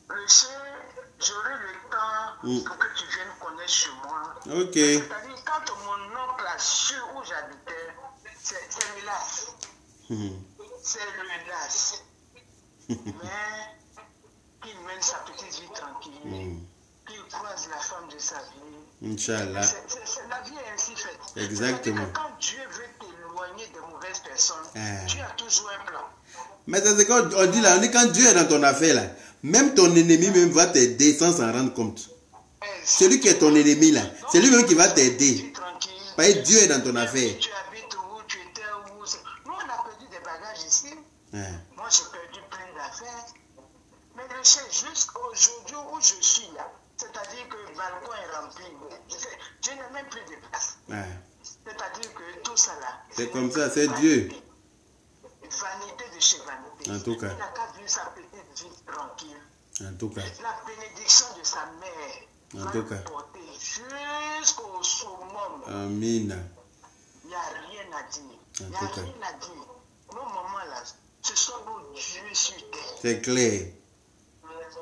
le chien, j'aurai le temps pour que tu viennes connaître chez moi. Ok. C'est-à-dire quand mon oncle a su où j'habitais, c'est le las. C'est le las. Mais qu'il mène sa petite vie tranquille, qu'il croise la femme de sa vie. Inch'Allah. La vie est ainsi faite. Exactement. Quand Dieu veut t'éloigner de mauvaises personnes, Dieu a toujours un plan. Mais c'est ce qu'on dit là, on dit quand Dieu est dans ton affaire là, même ton ennemi même va t'aider sans s'en rendre compte. Celui qui est ton ennemi là, c'est lui-même qui va t'aider. Parce que Dieu est dans ton affaire. Tu habites où, tu étais où. Nous on a perdu des bagages ici. Moi j'ai perdu plein d'affaires. Mais le chien, jusqu'aujourd'hui où je suis là, c'est-à-dire que le balcon est rempli. Je n'ai même plus de place. C'est-à-dire que tout ça là. C'est comme ça, c'est Dieu. Vanité de chez vanité. En tout cas. Il n'a qu'à vivre sa petite vie tranquille. En tout cas. La bénédiction de sa mère va le porter jusqu'au summum. Amen. Il n'y a rien à dire. Il n'y a rien à dire. Nos moments là, ce sont nos dieux sur terre. C'est clair.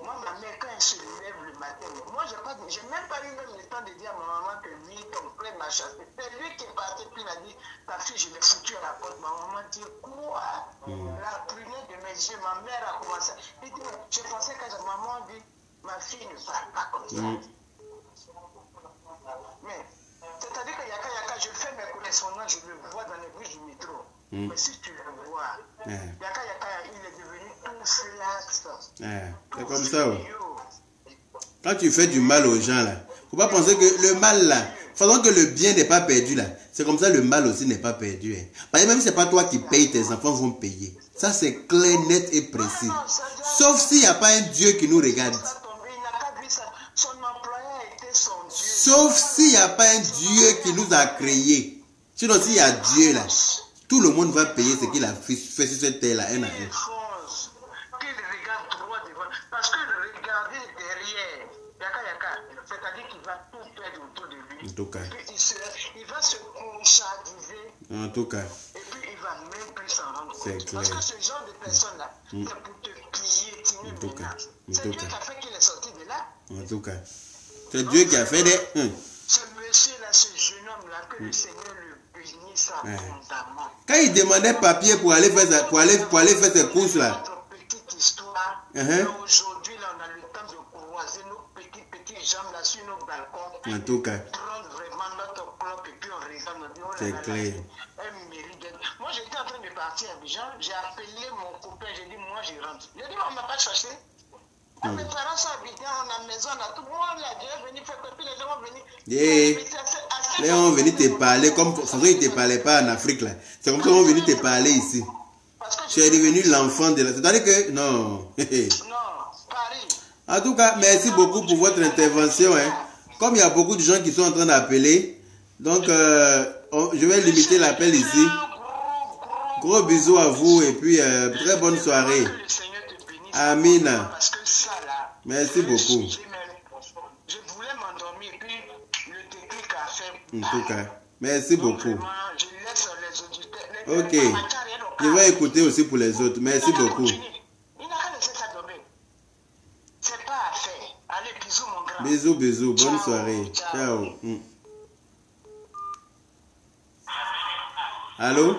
Moi, ma mère, quand elle se lève le matin, moi, j'ai même pas eu même le temps de dire à ma maman que lui, ton frère m'a chassé. C'est lui qui est parti, puis il a dit, ta fille, je l'ai foutu à la porte. Ma maman dit, quoi? La prunelle de mes yeux, ma mère a commencé. Elle dit, je pensais que ma maman dit, ma fille ne parle pas comme ça. Mais, c'est-à-dire que Yaka, je fais mes correspondances, je le vois dans les bus du métro. Mais si tu le vois, Yaka, il est devenu tout flax. C'est comme ça. Quand tu fais du mal aux gens là, faut pas penser que le mal là, faisant que le bien n'est pas perdu là, c'est comme ça le mal aussi n'est pas perdu. Parce que même si c'est pas toi qui payes, tes enfants vont payer. Ça c'est clair, net et précis. Sauf s'il n'y a pas un Dieu qui nous regarde. Sauf s'il n'y a pas un Dieu qui nous a créés. Sinon s'il y a Dieu là, tout le monde va payer ce qu'il a fait sur cette terre là, un à un. Qu'il regarde droit devant. Parce que regarder derrière, c'est-à-dire qu'il va tout perdre autour de lui. En tout cas. Il va se conscientiser. En tout cas. Et puis il va même plus s'en rendre compte. C'est clair. Parce que ce genre de personne-là, c'est pour te piétiner maintenant. C'est Dieu qui a fait qu'il est sorti de là. En tout cas. C'est Dieu qui a fait des... Ce monsieur-là, ce jeune homme-là, que le Seigneur le bénisse abondamment. Quand il demandait papier pour aller faire, pour aller faire ses courses là. Notre petite histoire, aujourd'hui, là, on a le temps de croiser nos petites jambes là sur nos balcons. En tout cas. Prendre vraiment notre clope et puis on regarde, on dit, oh là c'est là, clair. Elle mérite d'être. Moi, j'étais en train de partir à Abidjan, j'ai appelé mon copain, j'ai dit, moi, je rentre. Il a dit, on ne m'a pas cherché. Mes parents sont habités à la maison, là, tout le monde là, Dieu est venu faire que les gens vont venir. Les gens vont venir te parler comme ils ne te parlaient pas en Afrique là. C'est comme ça qu'ils vont venir te parler ici. Tu es devenu l'enfant de la. C'est-à-dire que non. Non, Paris. En tout cas, merci beaucoup pour votre intervention. Comme il y a beaucoup de gens qui sont en train d'appeler, donc je vais limiter l'appel ici. Gros bisous à vous et puis très bonne soirée. Amina. Merci beaucoup. Je voulais m'endormir, puis le déclic a fait. En tout cas, merci beaucoup. Je laisse les auditeurs. Ok. Je vais écouter aussi pour les autres. Merci beaucoup. Il n'a qu'à laisser ça tomber. C'est pas à faire. Allez, bisous, mon grand. Bisous, bisous. Bonne soirée. Ciao. Allô?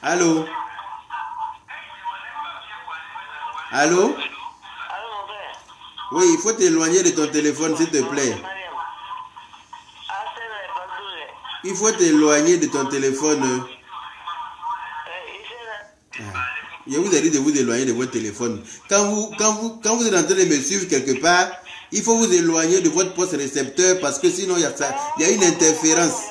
Allô? Allô? Allô, mon père. Oui, il faut t'éloigner de ton téléphone, s'il te plaît. Il faut t'éloigner de ton téléphone. Je vous ai dit de vous éloigner de votre téléphone. Quand vous êtes en train de me suivre quelque part, il faut vous éloigner de votre poste récepteur parce que sinon il y a une interférence.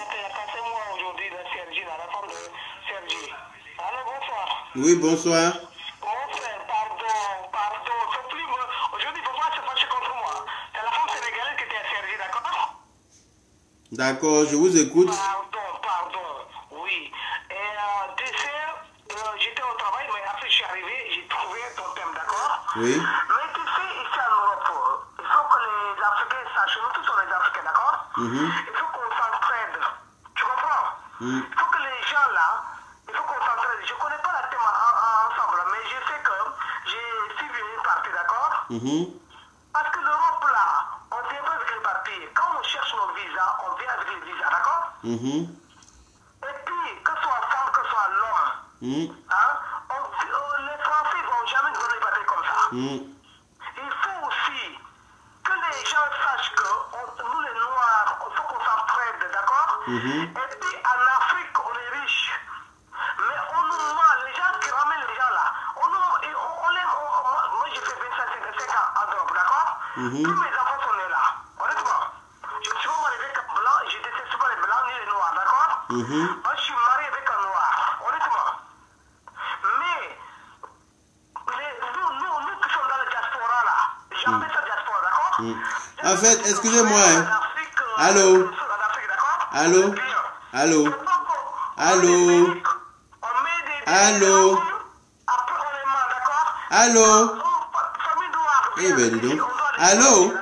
Oui, bonsoir. D'accord, je vous écoute. Pardon, oui. Et j'étais au travail, mais après je suis arrivé, j'ai trouvé ton thème, d'accord? Oui. Mais tu sais, ici en Europe, il faut que les Africains sachent, nous tous sommes les Africains, d'accord? Il faut qu'on s'entraide, tu comprends? Il faut que les gens là, il faut qu'on s'entraide. Je ne connais pas la thème ensemble, mais je sais que j'ai suivi une partie, d'accord? Parce que l'Europe là, on ne vient pas avec les papiers. Quand on cherche nos visas, on vient avec les visas, d'accord? Et puis, que ce soit femme, que ce soit l'homme, hein, les Français ne vont jamais nous donner des papiers comme ça. Il faut aussi que les gens sachent que nous les Noirs, il faut qu'on s'entraide, d'accord? Et puis, en Afrique, on est riche. Mais on nous ment, les gens qui ramènent les gens là, moi j'ai fait 25 ans en Europe, d'accord? Tous mes enfants sont nés là, honnêtement. Je ne suis pas marié avec un blanc, je déteste pas les blancs ni les noirs, d'accord? Moi je suis marié avec un noir, honnêtement. Mais, nous qui sommes dans la diaspora là, j'appelle ça diaspora, d'accord? En fait, excusez-moi. Allô? Allô? Allô? Allô? Allô? Allô? Eh bien, dis donc. Allô?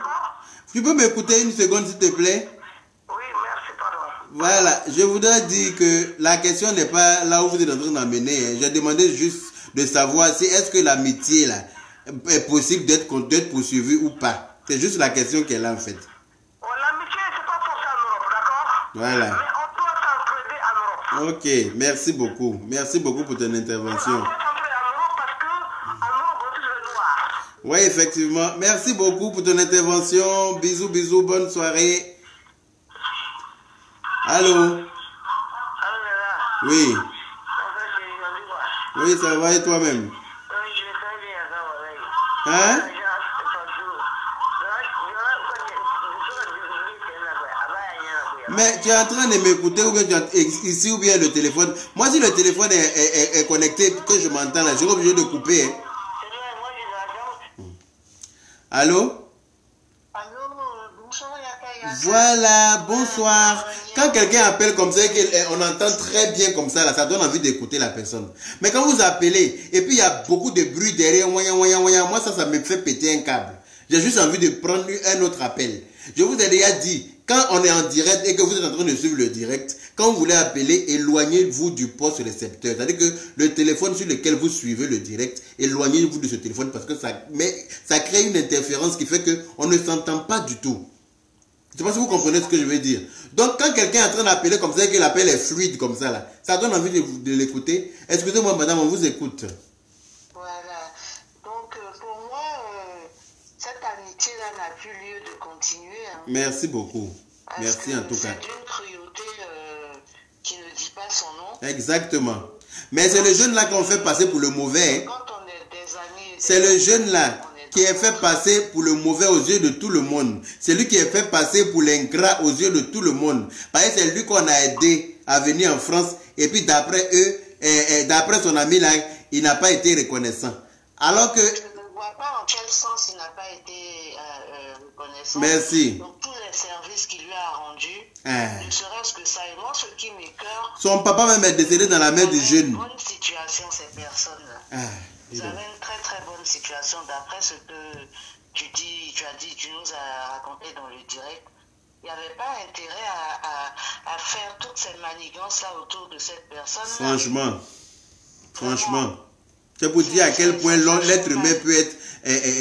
Tu peux m'écouter une seconde, s'il te plaît? Oui, merci, pardon. Voilà, je voudrais dire que la question n'est pas là où vous êtes en train d'amener. J'ai demandé juste de savoir si est-ce que l'amitié là est possible d'être poursuivie ou pas. C'est juste la question qu'elle a en fait. L'amitié, c'est pas forcé en Europe, d'accord? Voilà. Mais on doit s'entraider en Europe. Ok, merci beaucoup. Merci beaucoup pour ton intervention. On doit s'entraider en Europe parce qu'en Europe, on est tous les noirs. Oui, effectivement. Merci beaucoup pour ton intervention. Bisous, bisous, bonne soirée. Allô? Oui. Oui, ça va et toi-même? Hein? Mais tu es en train de m'écouter ou bien tu es ici ou bien le téléphone? Moi, si le téléphone est connecté, que je m'entends là, je suis obligé de couper. Hein? Allô? Voilà, bonsoir. Quand quelqu'un appelle comme ça, on entend très bien comme ça, là, ça donne envie d'écouter la personne. Mais quand vous appelez, et puis il y a beaucoup de bruit derrière, moi ça me fait péter un câble. J'ai juste envie de prendre un autre appel. Je vous ai déjà dit, quand on est en direct et que vous êtes en train de suivre le direct, quand vous voulez appeler, éloignez-vous du poste récepteur. C'est-à-dire que le téléphone sur lequel vous suivez le direct, éloignez-vous de ce téléphone parce que ça crée une interférence qui fait qu'on ne s'entend pas du tout. Je ne sais pas si vous comprenez ce que je veux dire. Donc, quand quelqu'un est en train d'appeler comme ça et que l'appel est fluide comme ça, là, ça donne envie de l'écouter. Excusez-moi, madame, on vous écoute. Voilà. Donc, pour moi, cette amitié-là n'a plus lieu de continuer. Hein. Merci beaucoup. Merci en tout cas. C'est d'une cruauté qui ne dit pas son nom. Exactement. Mais c'est le jeune là qu'on fait passer pour le mauvais. Quand on est des amis... C'est le jeune là qui est fait passer pour le mauvais aux yeux de tout le monde. C'est lui qui est fait passer pour l'ingrat aux yeux de tout le monde. Parce que c'est lui qu'on a aidé à venir en France. Et puis d'après eux, d'après son ami là, il n'a pas été reconnaissant. Alors que... Je ne vois pas en quel sens il n'a pas été reconnaissant. Merci. Donc tous les services qu'il lui a rendus, ne serait-ce que ça. Et moi, ce qui m'écoeure... Son papa même est décédé dans la main du jeune. Une bonne situation, ces personnes-là. Vous avez une très très bonne situation d'après ce que tu nous as raconté dans le direct. Il n'y avait pas intérêt à faire toutes ces manigances là autour de cette personne. Franchement. C'est pour dire à quel point l'être humain peut être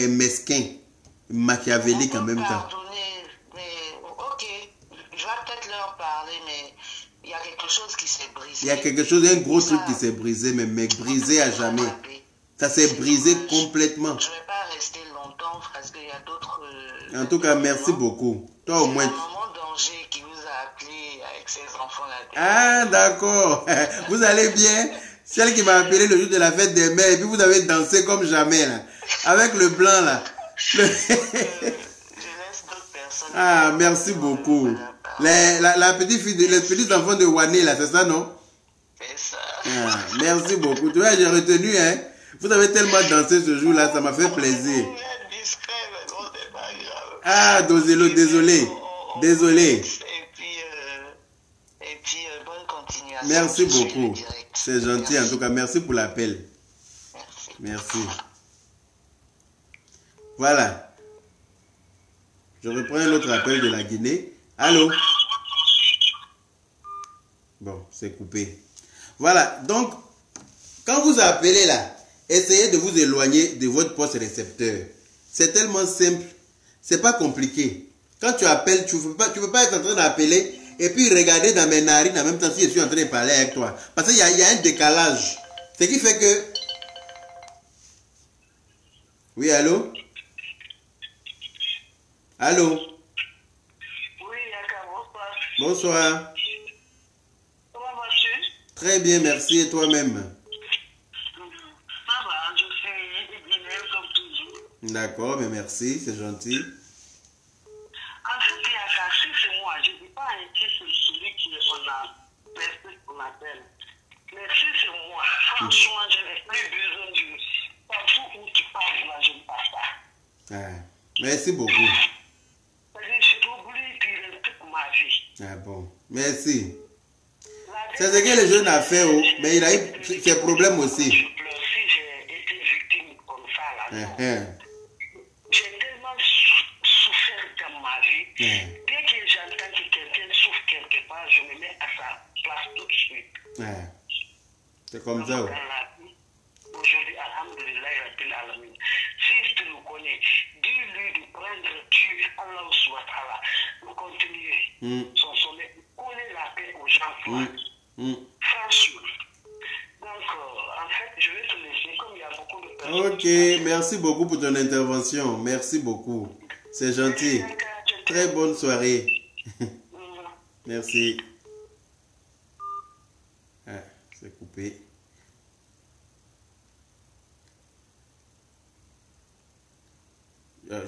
mesquin, machiavélique en même temps. Mais ok, je vais peut-être leur parler, mais il y a quelque chose qui s'est brisé. Il y a quelque chose, un gros truc qui s'est brisé, mais brisé à jamais. Ça s'est brisé complètement. Je ne vais pas rester long. longtemps parce qu'il y a d'autres... en tout cas, merci beaucoup. Toi au moins. C'est maman d'Angers qui vous a appelé avec ses enfants-là. Ah, d'accord. Vous allez bien? Celle qui m'a appelé le jour de la fête des mères, et puis vous avez dansé comme jamais, là. Avec le blanc, là. Je laisse d'autres personnes. Ah, merci beaucoup. La petite fille, les petits enfants de Wané, là, c'est ça, non? C'est ça. Ah, merci beaucoup. Tu vois, j'ai retenu, hein. Vous avez tellement dansé ce jour-là, ça m'a fait plaisir. Ah, désolé. Désolé. Et puis, bonne continuation. Merci beaucoup. C'est gentil, en tout cas. Merci pour l'appel. Merci. Voilà. Je reprends un autre appel de la Guinée. Allô? Bon, c'est coupé. Voilà. Donc, quand vous appelez là, essayez de vous éloigner de votre poste récepteur. C'est tellement simple. C'est pas compliqué. Quand tu appelles, tu ne peux pas être en train d'appeler et puis regarder dans mes narines en même temps si je suis en train de parler avec toi. Parce qu'il y a un décalage. Ce qui fait que... Oui, allô? Allô? Oui, Yaka, bonsoir. Bonsoir. Comment vas-tu? Très bien, merci. Et toi-même? Ça va, je fais des dîners comme toujours. D'accord, mais merci, c'est gentil. En fait, Yaka, si c'est moi, je ne dis pas un titre celui qu'on a fait, qu'on appelle. Mais si c'est moi, franchement, je n'ai plus besoin du... Partout où tu parles, là, je ne passe pas. Ah, merci beaucoup. C'est-à-dire, je t'oublie durant toute ma vie. Ah bon, merci. C'est ce que le jeune a fait, oh, mais il a eu ses problèmes aussi. Je pleure si j'ai été victime comme ça, là. J'ai tellement souffert dans ma vie. Dès que j'entends que quelqu'un souffre quelque part, je me mets à sa place tout de suite. C'est comme ça. Aujourd'hui, alhamdulillah, si tu le connais, dis-lui de prendre Dieu, Allah subhanahu, pour continuer son sommet, connaît la paix aux gens. Franchement. Donc, en fait, je vais te laisser comme il y a beaucoup de personnes. Ok, merci beaucoup pour ton intervention. Merci beaucoup. C'est gentil. Très bonne soirée. Merci. Ah, c'est coupé.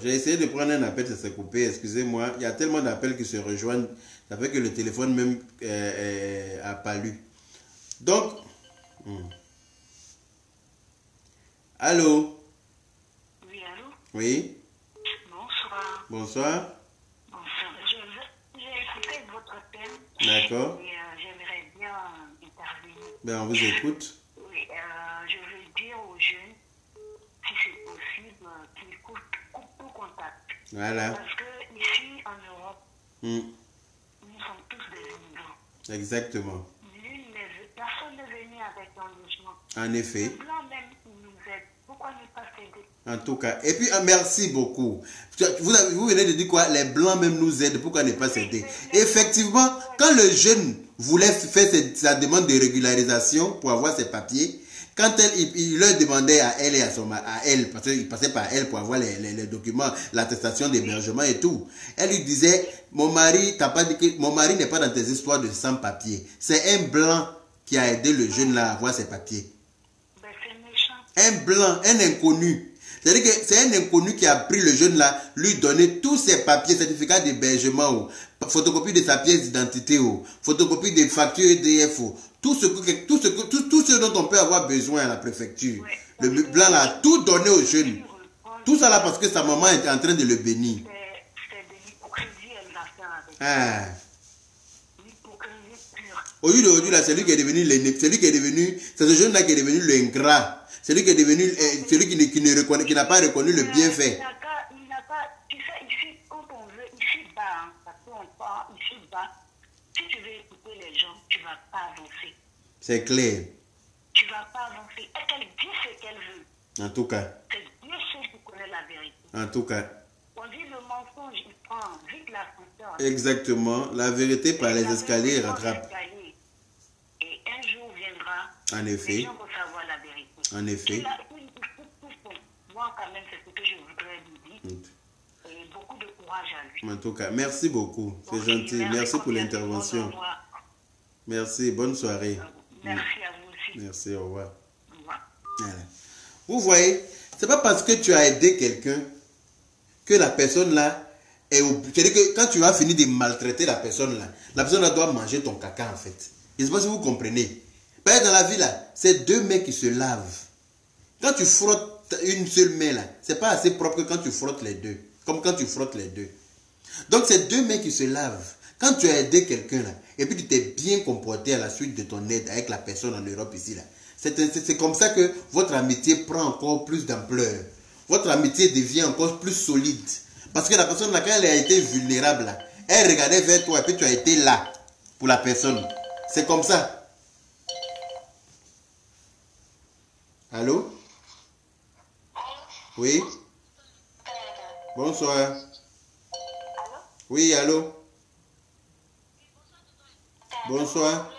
J'ai essayé de prendre un appel, ça s'est coupé, excusez-moi. Il y a tellement d'appels qui se rejoignent, ça fait que le téléphone même a palu. Donc, allô? Oui, allô? Oui? Bonsoir. Bonsoir. Bonsoir. J'ai écouté votre appel. D'accord. Et j'aimerais bien intervenir. Ben, on vous écoute. Oui, je veux dire aux jeunes, si c'est possible, qu'ils coupent tout contact. Voilà. Parce que ici, en Europe, nous sommes tous des immigrants. Exactement. Personne n'est venu avec un logement. En effet. Les Blancs même nous aident. Pourquoi ne pas s'aider? En tout cas. Et puis, merci beaucoup. Vous venez de dire quoi? Les Blancs même nous aident. Pourquoi ne pas s'aider? Effectivement, quand le jeune voulait faire sa demande de régularisation pour avoir ses papiers, quand il leur demandait à elle et à elle, parce qu'il passait par elle pour avoir les documents, l'attestation d'hébergement et tout, elle lui disait, mon mari n'est pas dans tes histoires de sans-papiers. C'est un blanc qui a aidé le jeune là à avoir ses papiers. Ben, c'est méchant. Un blanc, un inconnu. C'est-à-dire que c'est un inconnu qui a pris le jeune là, lui donner tous ses papiers, certificats d'hébergement, photocopie de sa pièce d'identité, photocopie des factures EDF, tout ce dont on peut avoir besoin à la préfecture. Ouais. Le blanc là, tout donné aux jeunes. Tout ça là parce que sa maman est en train de le bénir. C'est de l'hypocrisie, elle l'a fait avec. Ah. L'hypocrisie pure. Aujourd'hui là, c'est lui qui est devenu, c'est ce jeune là qui est devenu l'ingrat. C'est lui qui est devenu, celui qui n'a pas reconnu le bienfait. Il n'a pas, tu sais, ici, quand on veut, ici-bas, parce qu'on part ici-bas, si tu veux écouter les gens, tu ne vas pas avancer. C'est clair. Tu ne vas pas avancer. Et qu'elle dit ce qu'elle veut. En tout cas. C'est Dieu seul qui connaît la vérité. En tout cas. On dit le mensonge, il prend vite l'ascenseur. Exactement. La vérité par les escaliers rattrape. Et un jour viendra, en effet. les gens vont savoir la vérité. En effet. Moi, quand même, c'est ce que je voudrais lui dire. Et beaucoup de courage à lui. En tout cas, merci beaucoup. C'est gentil. Merci pour l'intervention. Merci. Bonne soirée. Merci à vous aussi. Merci. Au revoir. Au revoir. Voilà. Vous voyez, c'est pas parce que tu as aidé quelqu'un que la personne là est obligée. C'est-à-dire que quand tu vas finir de maltraiter la personne là doit manger ton caca en fait. Je ne sais pas si vous comprenez. Parce que dans la vie là, c'est deux mains qui se lavent. Quand tu frottes une seule main là, c'est pas assez propre que quand tu frottes les deux. Comme quand tu frottes les deux. Donc c'est deux mains qui se lavent. Quand tu as aidé quelqu'un là, et puis tu t'es bien comporté à la suite de ton aide avec la personne en Europe ici là, c'est comme ça que votre amitié prend encore plus d'ampleur. Votre amitié devient encore plus solide. Parce que la personne là, quand elle a été vulnérable là, elle regardait vers toi et puis tu as été là pour la personne. C'est comme ça. Allô? Oui? Bonsoir. Allô? Oui, allô? Bonsoir.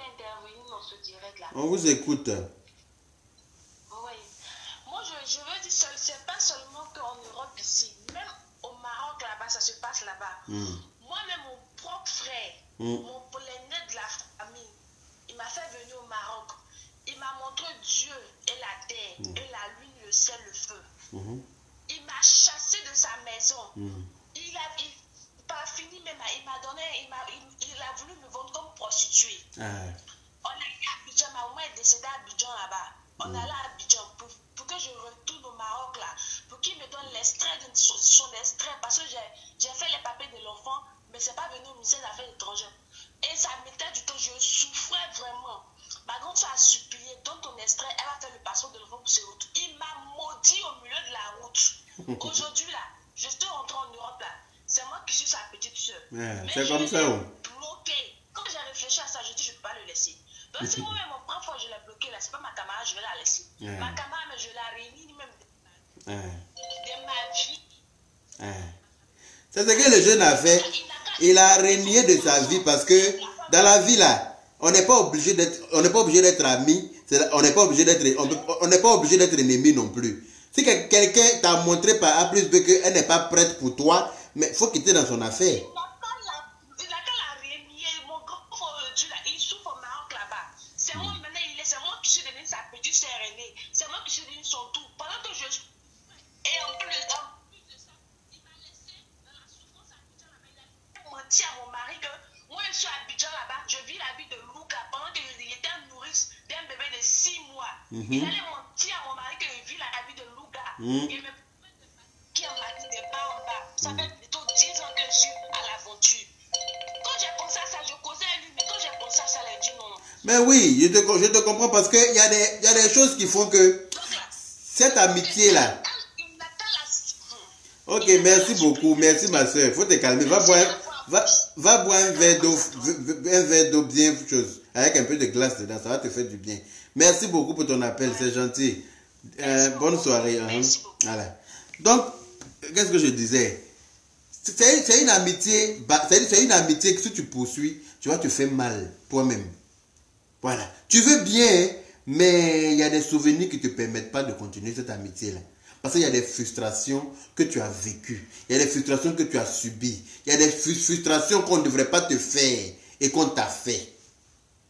On vous écoute. Oui. Moi, je veux dire, c'est pas seulement qu'en Europe ici, même au Maroc là-bas, ça se passe là-bas. Moi-même, mon propre frère, l'aîné de la famille, il m'a fait venir au Maroc. Il m'a montré Dieu et la terre, et la lune, le ciel, le feu. Il m'a chassé de sa maison. Il a fini même, il a voulu me vendre comme prostituée. On est allé à Abidjan, ma maman est décédée à Abidjan là-bas. On est allé à Abidjan pour que je retourne au Maroc là, pour qu'il me donne l'extrait de son extrait, parce que j'ai fait les papiers de l'enfant, mais c'est pas venu au ministère des Affaires étrangères. Et ça mettait du temps, je souffrais vraiment. Ma grande soeur a supplié, donne ton extrait, elle va faire le passeport de l'enfant pour se retourner. Il m'a maudit au milieu de la route. Aujourd'hui là, je suis rentrée en Europe là. C'est moi qui suis sa petite soeur. C'est comme ça. Bloqué. Quand j'ai réfléchi à ça, je dis je ne peux pas le laisser. Donc si moi-même, mon première fois, je l'ai bloqué là, c'est pas ma camarade, je vais la laisser. Ma camarade, je la réunis même de ma vie. C'est ce que le jeune a fait. Il a renié de sa vie parce que dans la vie là, on n'est pas obligé d'être amis, on n'est pas obligé d'être ennemi non plus. Si quelqu'un t'a montré par A plus B qu'elle n'est pas prête pour toi, mais il faut quitter dans son affaire. Il n'a qu'à la renier. Mon grand frère, il souffre au Maroc là-bas. C'est moi maintenant, c'est moi qui suis devenue sa petite sœur aînée. C'est moi qui suis devenue son tout. Pendant que je suis. Et en plus de ça, il m'a laissé dans la souffrance à Abidjan là-bas. Il a menti à mon mari que moi je suis à Abidjan là-bas, je vis la vie de Louka pendant qu'il était un nourrice d'un bébé de 6 mois. Il allait mentir à mon mari que je vis la vie de Louka. Il me qui en m'a dit des bas en bas. Ça fait plutôt 10 ans que je suis à l'aventure. Quand j'ai pensé à ça, je causais à lui, mais quand j'ai pensé à ça, elle a dit non. Mais oui, je te comprends parce qu'il y a des choses qui font que cette amitié-là. Ok, merci beaucoup. Merci ma soeur. Il faut te calmer. Va boire un verre d'eau bien chose. Avec un peu de glace dedans. Ça va te faire du bien. Merci beaucoup pour ton appel. C'est gentil. Bonne soirée. Voilà. Donc, qu'est-ce que je disais? C'est une amitié. C'est une amitié que si tu poursuis, tu vas te faire mal toi-même. Voilà. Tu veux bien, mais il y a des souvenirs qui ne te permettent pas de continuer cette amitié-là. Parce qu'il y a des frustrations que tu as vécues. Il y a des frustrations que tu as subies. Il y a des frustrations qu'on ne devrait pas te faire et qu'on t'a fait.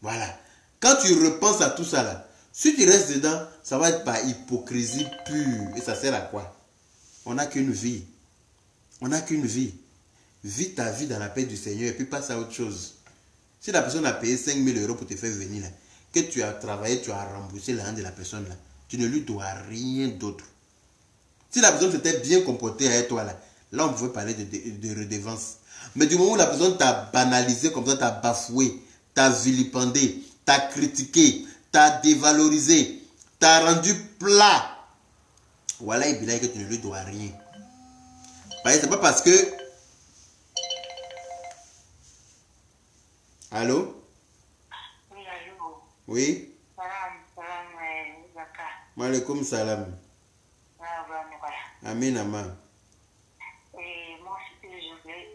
Voilà. Quand tu repenses à tout ça là, si tu restes dedans, ça va être par hypocrisie pure. Et ça sert à quoi? On n'a qu'une vie. On n'a qu'une vie. Vis ta vie dans la paix du Seigneur et puis passe à autre chose. Si la personne a payé 5 000 € pour te faire venir là, que tu as travaillé, tu as remboursé l'argent de la personne là, tu ne lui dois rien d'autre. Si la personne s'était bien comportée avec toi là on pouvait parler de redevance. Mais du moment où la personne t'a banalisé comme ça, t'a bafoué, t'a vilipendé, t'a critiqué, t'a dévalorisé, t'a rendu plat, voilà, il dit que tu ne lui dois rien. C'est pas parce que... Allô? Oui, allô? Oui? Salam, Zaka. Maaleykum salam. Amen, amen. Et moi, ce que je voulais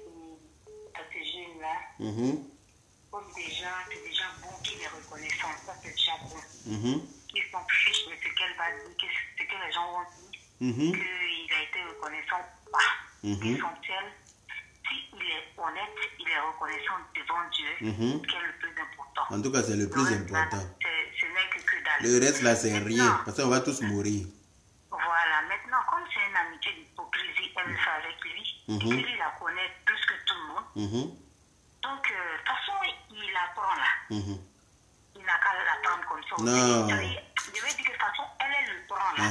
à ces jeunes-là, comme des gens bons qui les reconnaissent, ça c'est déjà bon. Ils s'en fichent de ce qu'elle va dire, ce que les gens vont dire. qu'il a été reconnaissant ou pas. L'essentiel, s'il est honnête, il est reconnaissant devant Dieu, qui est le plus important. En tout cas, c'est le plus important. Ce n'est que dalle. Le reste là, c'est rien, parce qu'on va tous mourir. Voilà, maintenant, comme c'est une amitié d'hypocrisie, elle le fait avec lui, lui la connaît plus que tout le monde. Donc, de toute façon, il apprend là. Il n'a qu'à l'apprendre comme ça. Non. Je vais dire que de toute façon, elle le prend là.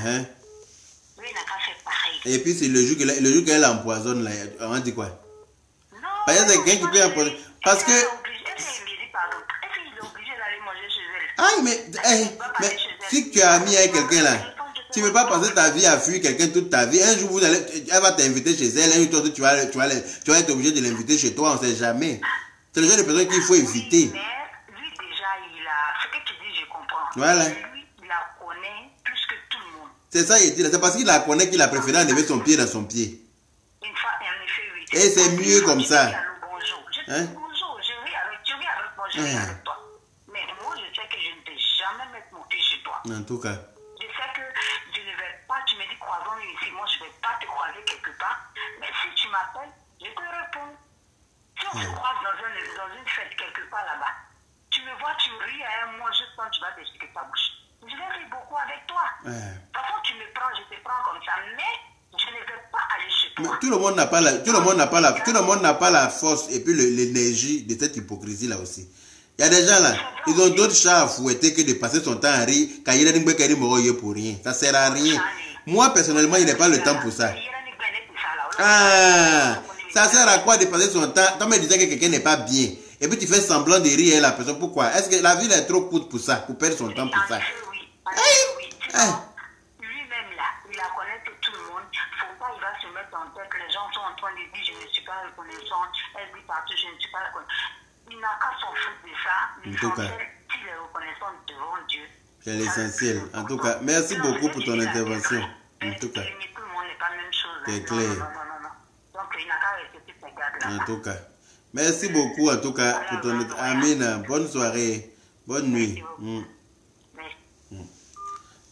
Lui, il n'a qu'à faire pareil. Et puis, c'est le jour qu'elle empoisonne là, on dit quoi? Non. Parce que c'est quelqu'un qui peut empoisonner. Parce que. Est-ce qu'il est obligé d'aller manger chez elle? Ah, mais si tu as ami avec quelqu'un là, tu ne veux pas passer ta vie à fuir quelqu'un toute ta vie. Un jour, elle va t'inviter chez elle. Un jour, tu vas être obligé de l'inviter chez toi. On ne sait jamais. C'est le genre de personne qu'il faut éviter. Mais lui, déjà, ce que tu dis, je comprends. Voilà. Lui, il la connaît plus que tout le monde. C'est ça, il dit. C'est parce qu'il la connaît qu'il a préféré enlever son pied dans son pied. Une fois, en effet, oui. Et c'est mieux comme ça. Bonjour. Je te dis bonjour. Je vis avec moi, je vis avec toi. Mais moi, je sais que je ne vais jamais mettre mon pied chez toi. En tout cas. Je sais que je ne vais pas, tu me dis croisons ici, moi je ne vais pas te croiser quelque part. Mais si tu m'appelles, je te réponds. Si on se croise dans une fête quelque part là-bas, tu me vois, tu ris à moi juste quand tu vas t'expliquer ta bouche. Je vais rire beaucoup avec toi. De toute façon, tu me prends, je te prends comme ça, mais je ne vais pas aller chez toi. Mais tout le monde n'a pas la force et puis l'énergie de cette hypocrisie là aussi. Il y a des gens là, ils ont d'autres chats à fouetter que de passer son temps à rire quand il y a des gens pour rien. Ça sert à rien. Moi personnellement, il n'ai pas le temps pour ça. Ça sert à quoi de passer son temps? Toi, me disais que quelqu'un n'est pas bien. Et puis tu fais semblant de rire à la personne. Pourquoi? Est-ce que la ville est trop courte pour ça? Pour perdre son temps pour ça? Lui-même là, il la connaît que tout le monde. Faut pas, il va se mettre en tête. Les gens sont en train de dire je ne suis pas reconnaissant. Elle dit partout je ne suis pas reconnaissant. Il n'a qu'à s'en foutre de ça. L'essentiel, s'il est reconnaissant devant Dieu. C'est l'essentiel. En tout cas, merci beaucoup pour ton intervention. En tout cas. Tout le monde n'est pas la même chose. C'est clair. Non. Donc il n'a qu'à respecter ses gardes là. En tout cas. Merci beaucoup en tout cas pour ton Amina. Bonne soirée. Bonne nuit.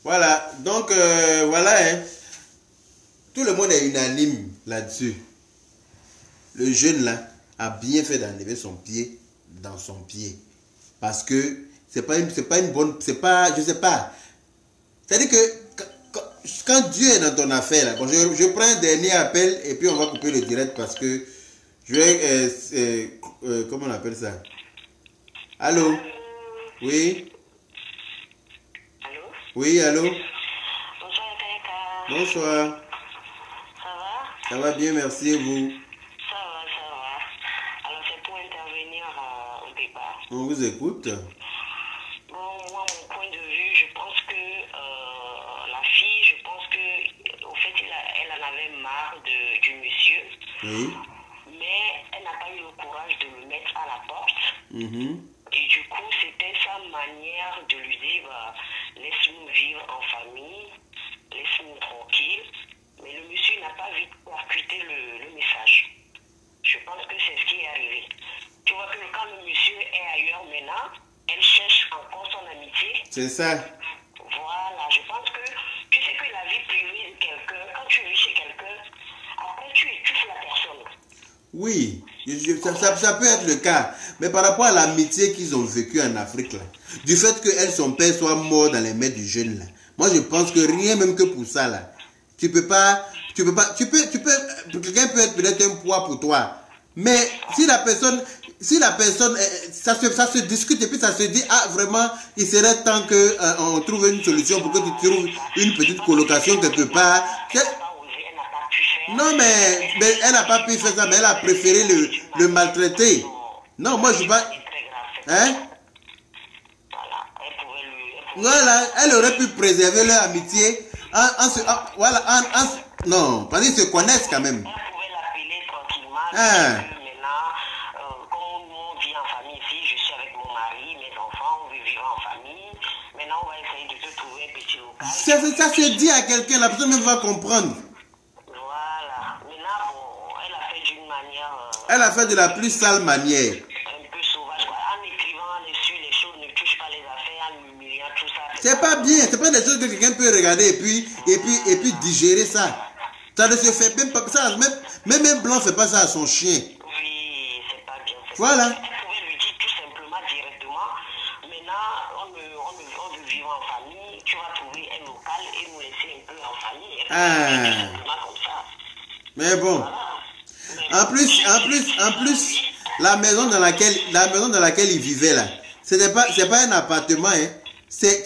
Voilà. Donc voilà. Tout le monde est unanime là-dessus. Le jeune là a bien fait d'enlever son pied dans son pied. Parce que c'est pas une bonne. C'est pas. Je sais pas. C'est-à-dire que quand Dieu est dans ton affaire là. Bon, je prends un dernier appel et puis on va couper le direct parce que je vais, comment on appelle ça? Allô? Oui? Allô? Oui, allô? Bonsoir, Kaka. Bonsoir. Ça va? Ça va bien, merci, et vous? Ça va. Alors, c'est pour intervenir au départ. On vous écoute. Bon, moi, mon point de vue, je pense que la fille, je pense que, au fait, elle en avait marre du monsieur. Oui. Mais elle n'a pas eu le courage de le mettre à la porte. Et du coup, c'était sa manière de lui dire laisse-nous vivre en famille, laisse-nous tranquille. Mais le monsieur n'a pas vite percuté le message. Je pense que c'est ce qui est arrivé. Tu vois que quand le monsieur est ailleurs maintenant, elle cherche encore son amitié. c'est ça. Voilà, je pense que tu sais que la vie privée de quelqu'un, quand tu vis chez quelqu'un, après tu étouffes la personne. Oui, ça peut être le cas. Mais par rapport à l'amitié qu'ils ont vécue en Afrique, là, du fait que son père soit mort dans les mains du jeune, là, moi je pense que rien même que pour ça, là, quelqu'un peut être peut-être un poids pour toi. Mais si la personne, ça se discute et puis ça se dit, ah vraiment, il serait temps qu'on trouve une solution pour que tu trouves une petite colocation quelque part. Non, mais elle n'a pas pu faire ça, mais elle a préféré le maltraiter. Non, moi je ne vais pas. Hein? Voilà, elle aurait pu préserver leur amitié. Non, parce qu'ils se connaissent quand même. Elle pouvait l'appeler tranquillement. Maintenant, comme on vit en famille ici, je suis avec mon mari, mes enfants, on veut vivre en famille. Maintenant, on va essayer de te trouver un petit local. Ça se dit à quelqu'un, la personne même va comprendre. Elle a fait de la plus sale manière. Un peu sauvage, quoi. En écrivant dessus les choses, ne touche pas les affaires, en humiliant tout ça. C'est pas bien. C'est pas des choses que quelqu'un peut regarder et puis digérer ça. Ça ne se fait même pas ça. Même un blanc ne fait pas ça à son chien. Oui, c'est pas bien. Voilà. Vous pouvez lui dire tout simplement directement. Maintenant, on veut vivre en famille. Tu vas trouver un local et nous laisser un peu en famille. Ah. Comme ça. Mais bon. Voilà. En plus, la maison dans laquelle il vivait là, c'est pas un appartement, hein. C'est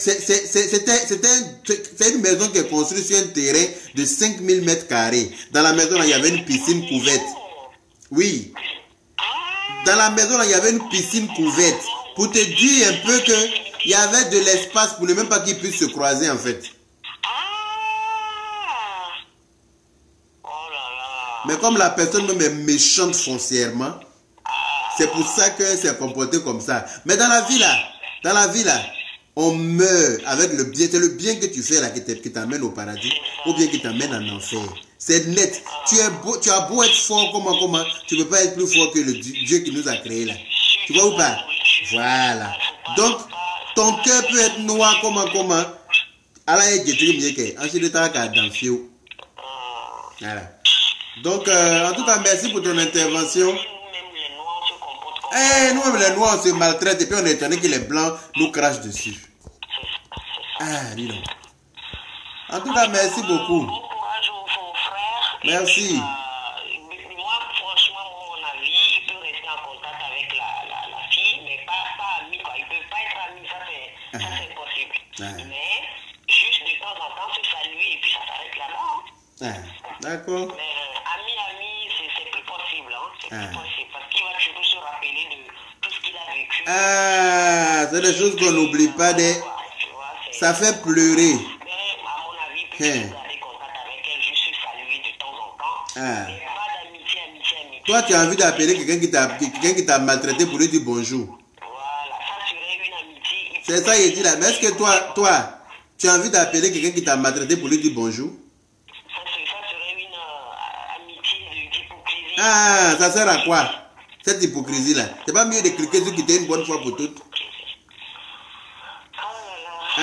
une maison qui est construite sur un terrain de 5000 mètres carrés. Dans la maison là, il y avait une piscine couverte. Oui. Dans la maison là, il y avait une piscine couverte. Pour te dire un peu que il y avait de l'espace pour ne même pas qu'ils puissent se croiser en fait. Mais comme la personne même est méchante foncièrement, c'est pour ça qu'elle s'est comportée comme ça. Mais dans la vie là, on meurt avec le bien. C'est le bien que tu fais là qui t'amène au paradis ou bien qui t'amène en enfer. C'est net. Tu as beau être fort, comment, tu ne peux pas être plus fort que le Dieu qui nous a créés là. Tu vois ou pas? Voilà. Donc, ton cœur peut être noir, comment. Voilà. Donc, en tout cas, merci pour ton intervention. Nous-mêmes les noirs, on se maltraite et puis on est étonné que les blancs nous crachent dessus. Ah, dis donc. En tout cas, merci beaucoup. Bon courage aux frères. Merci. Moi, franchement, mon avis, il peut rester en contact avec la fille, mais pas ami, quoi. Il ne peut pas être ami, ça c'est impossible. Mais juste de temps en temps se saluer et puis ça s'arrête là-bas. D'accord. Mais ami, c'est plus possible. C'est plus possible parce qu'il va toujours se rappeler de tout ce qu'il a vécu. C'est des choses qu'on n'oublie pas. Ça fait pleurer. Mais à mon avis, il peut garder contact avec elle, juste se saluer de temps en temps. Mais pas d'amitié. Toi, tu as envie d'appeler quelqu'un qui t'a maltraité pour lui dire bonjour. Voilà, ça serait une amitié. C'est ça qu'il dit là. Mais est-ce que toi, tu as envie d'appeler quelqu'un qui t'a maltraité pour lui dire bonjour? Ça serait une amitié d'hypocrisie. Ça sert à quoi? Cette hypocrisie là. C'est pas mieux de cliquer sur quitter une bonne fois pour toutes.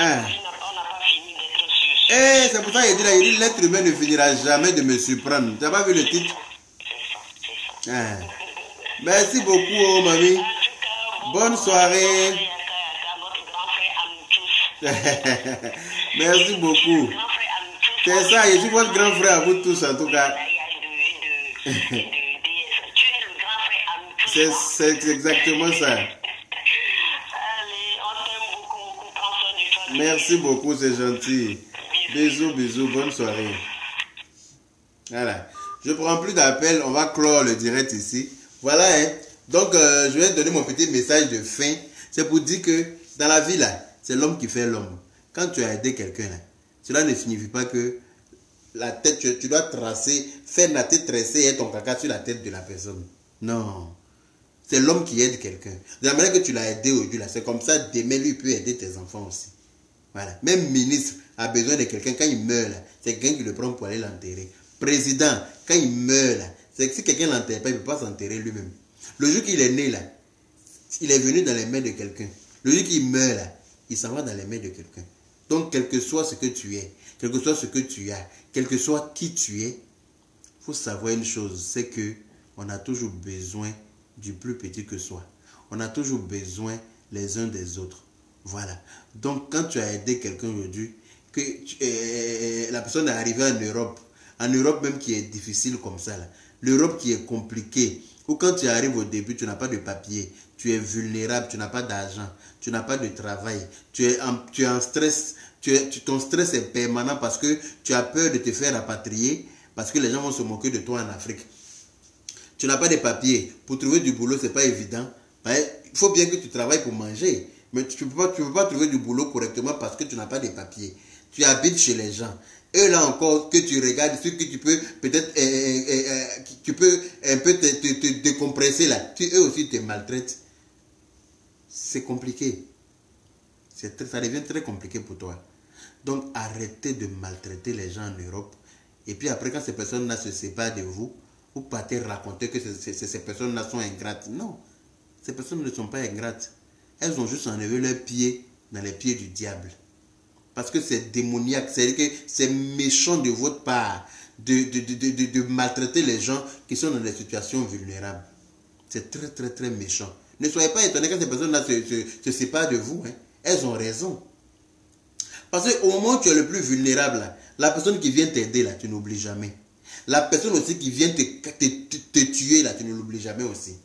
On n'a pas fini d'être sur. C'est pour ça qu'il dit là, il dit l'être humain ne finira jamais de me surprendre. Tu n'as pas vu le titre? C'est ça. Merci beaucoup, mamie. En tout cas, bonne soirée. Notre grand frère à nous tous. Merci beaucoup. Grand frère à nous tous. C'est ça, je suis votre grand frère à vous tous en tout cas. Tu es le grand frère à nous tous. C'est exactement ça. Allez, on t'aime beaucoup. Prends soin de toi. Merci beaucoup, c'est gentil. Bisous, bonne soirée. Voilà. Je ne prends plus d'appel, on va clore le direct ici. Voilà, hein. Donc, je vais donner mon petit message de fin. C'est pour dire que dans la vie, là, c'est l'homme qui fait l'homme. Quand tu as aidé quelqu'un, là, cela ne signifie pas que la tête, tu dois tracer, faire la tête tracée et ton caca sur la tête de la personne. Non. C'est l'homme qui aide quelqu'un. De la manière que tu l'as aidé aujourd'hui, là, c'est comme ça, demain, lui peut aider tes enfants aussi. Voilà. Même ministre a besoin de quelqu'un. Quand il meurt, c'est quelqu'un qui le prend pour aller l'enterrer. Président, quand il meurt, c'est que si quelqu'un ne l'enterre pas, il ne peut pas s'enterrer lui-même. Le jour qu'il est né, là, il est venu dans les mains de quelqu'un. Le jour qu'il meurt, là, il s'en va dans les mains de quelqu'un. Donc, quel que soit ce que tu es, quel que soit ce que tu as, quel que soit qui tu es, il faut savoir une chose, c'est que on a toujours besoin du plus petit que soi. On a toujours besoin les uns des autres. Voilà. Donc, quand tu as aidé quelqu'un aujourd'hui, que la personne est arrivée en Europe même qui est difficile comme ça, l'Europe qui est compliquée, ou quand tu arrives au début, tu n'as pas de papier, tu es vulnérable, tu n'as pas d'argent, tu n'as pas de travail, tu es en stress, ton stress est permanent parce que tu as peur de te faire rapatrier, parce que les gens vont se moquer de toi en Afrique. Tu n'as pas de papier, pour trouver du boulot, ce n'est pas évident. Il faut bien que tu travailles pour manger. Mais tu ne peux pas trouver du boulot correctement parce que tu n'as pas de papiers. Tu habites chez les gens. Eux là encore, que tu regardes, ce que tu peux peut-être, tu peux un peu te décompresser là. Eux aussi te maltraitent. C'est compliqué. Ça devient très compliqué pour toi. Donc arrêtez de maltraiter les gens en Europe. Et puis après, quand ces personnes-là se séparent de vous, vous partez raconter que ces personnes-là sont ingrates. Non, ces personnes ne sont pas ingrates. Elles ont juste enlevé leurs pieds dans les pieds du diable. parce que c'est démoniaque, c'est-à-dire que c'est méchant de votre part de maltraiter les gens qui sont dans des situations vulnérables. C'est très, très, très méchant. Ne soyez pas étonnés quand ces personnes-là se séparent de vous. Hein. Elles ont raison. Parce qu'au moment où tu es le plus vulnérable, là, la personne qui vient t'aider, là, tu n'oublies jamais. La personne aussi qui vient te tuer, là, tu ne l'oublies jamais aussi.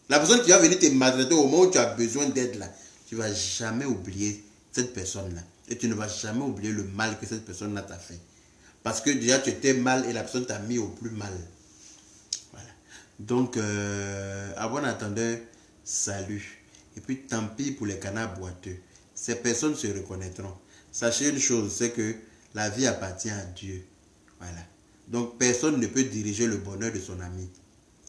La personne qui va venir te maltraiter au moment où tu as besoin d'aide, là, tu ne vas jamais oublier cette personne-là. Et tu ne vas jamais oublier le mal que cette personne-là t'a fait. Parce que déjà, tu étais mal et la personne t'a mis au plus mal. Voilà. Donc, à bon entendeur, salut. Et puis, tant pis pour les canards boiteux. Ces personnes se reconnaîtront. Sachez une chose, c'est que la vie appartient à Dieu. Voilà. Donc, personne ne peut diriger le bonheur de son ami.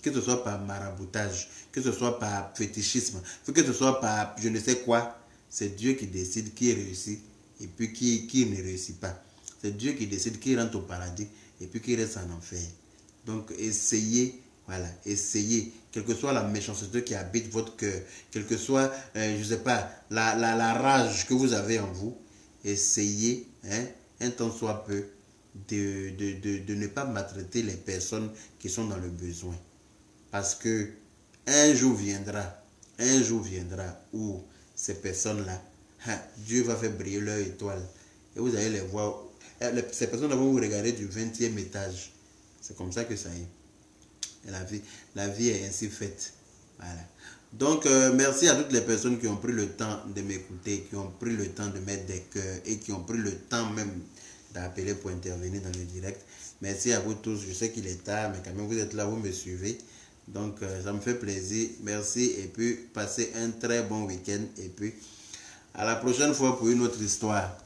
Que ce soit par maraboutage, que ce soit par fétichisme, que ce soit par je ne sais quoi. C'est Dieu qui décide qui réussit et puis qui ne réussit pas. C'est Dieu qui décide qui rentre au paradis et puis qui reste en enfer. Donc, essayez, voilà, essayez, quelle que soit la méchanceté qui habite votre cœur, quelle que soit, je ne sais pas, la rage que vous avez en vous, essayez, hein, un temps soit peu, de ne pas maltraiter les personnes qui sont dans le besoin. Parce que un jour viendra où ces personnes-là, Dieu va faire briller leur étoile. Et vous allez les voir. Ces personnes-là vont vous regarder du 20e étage. C'est comme ça que ça est. Et la vie est ainsi faite. Voilà. Donc, merci à toutes les personnes qui ont pris le temps de m'écouter, qui ont pris le temps de mettre des cœurs et qui ont pris le temps même d'appeler pour intervenir dans le direct. Merci à vous tous. Je sais qu'il est tard, mais quand même, vous êtes là, vous me suivez. Donc, ça me fait plaisir. Merci et puis, passez un très bon week-end. Et puis, à la prochaine fois pour une autre histoire.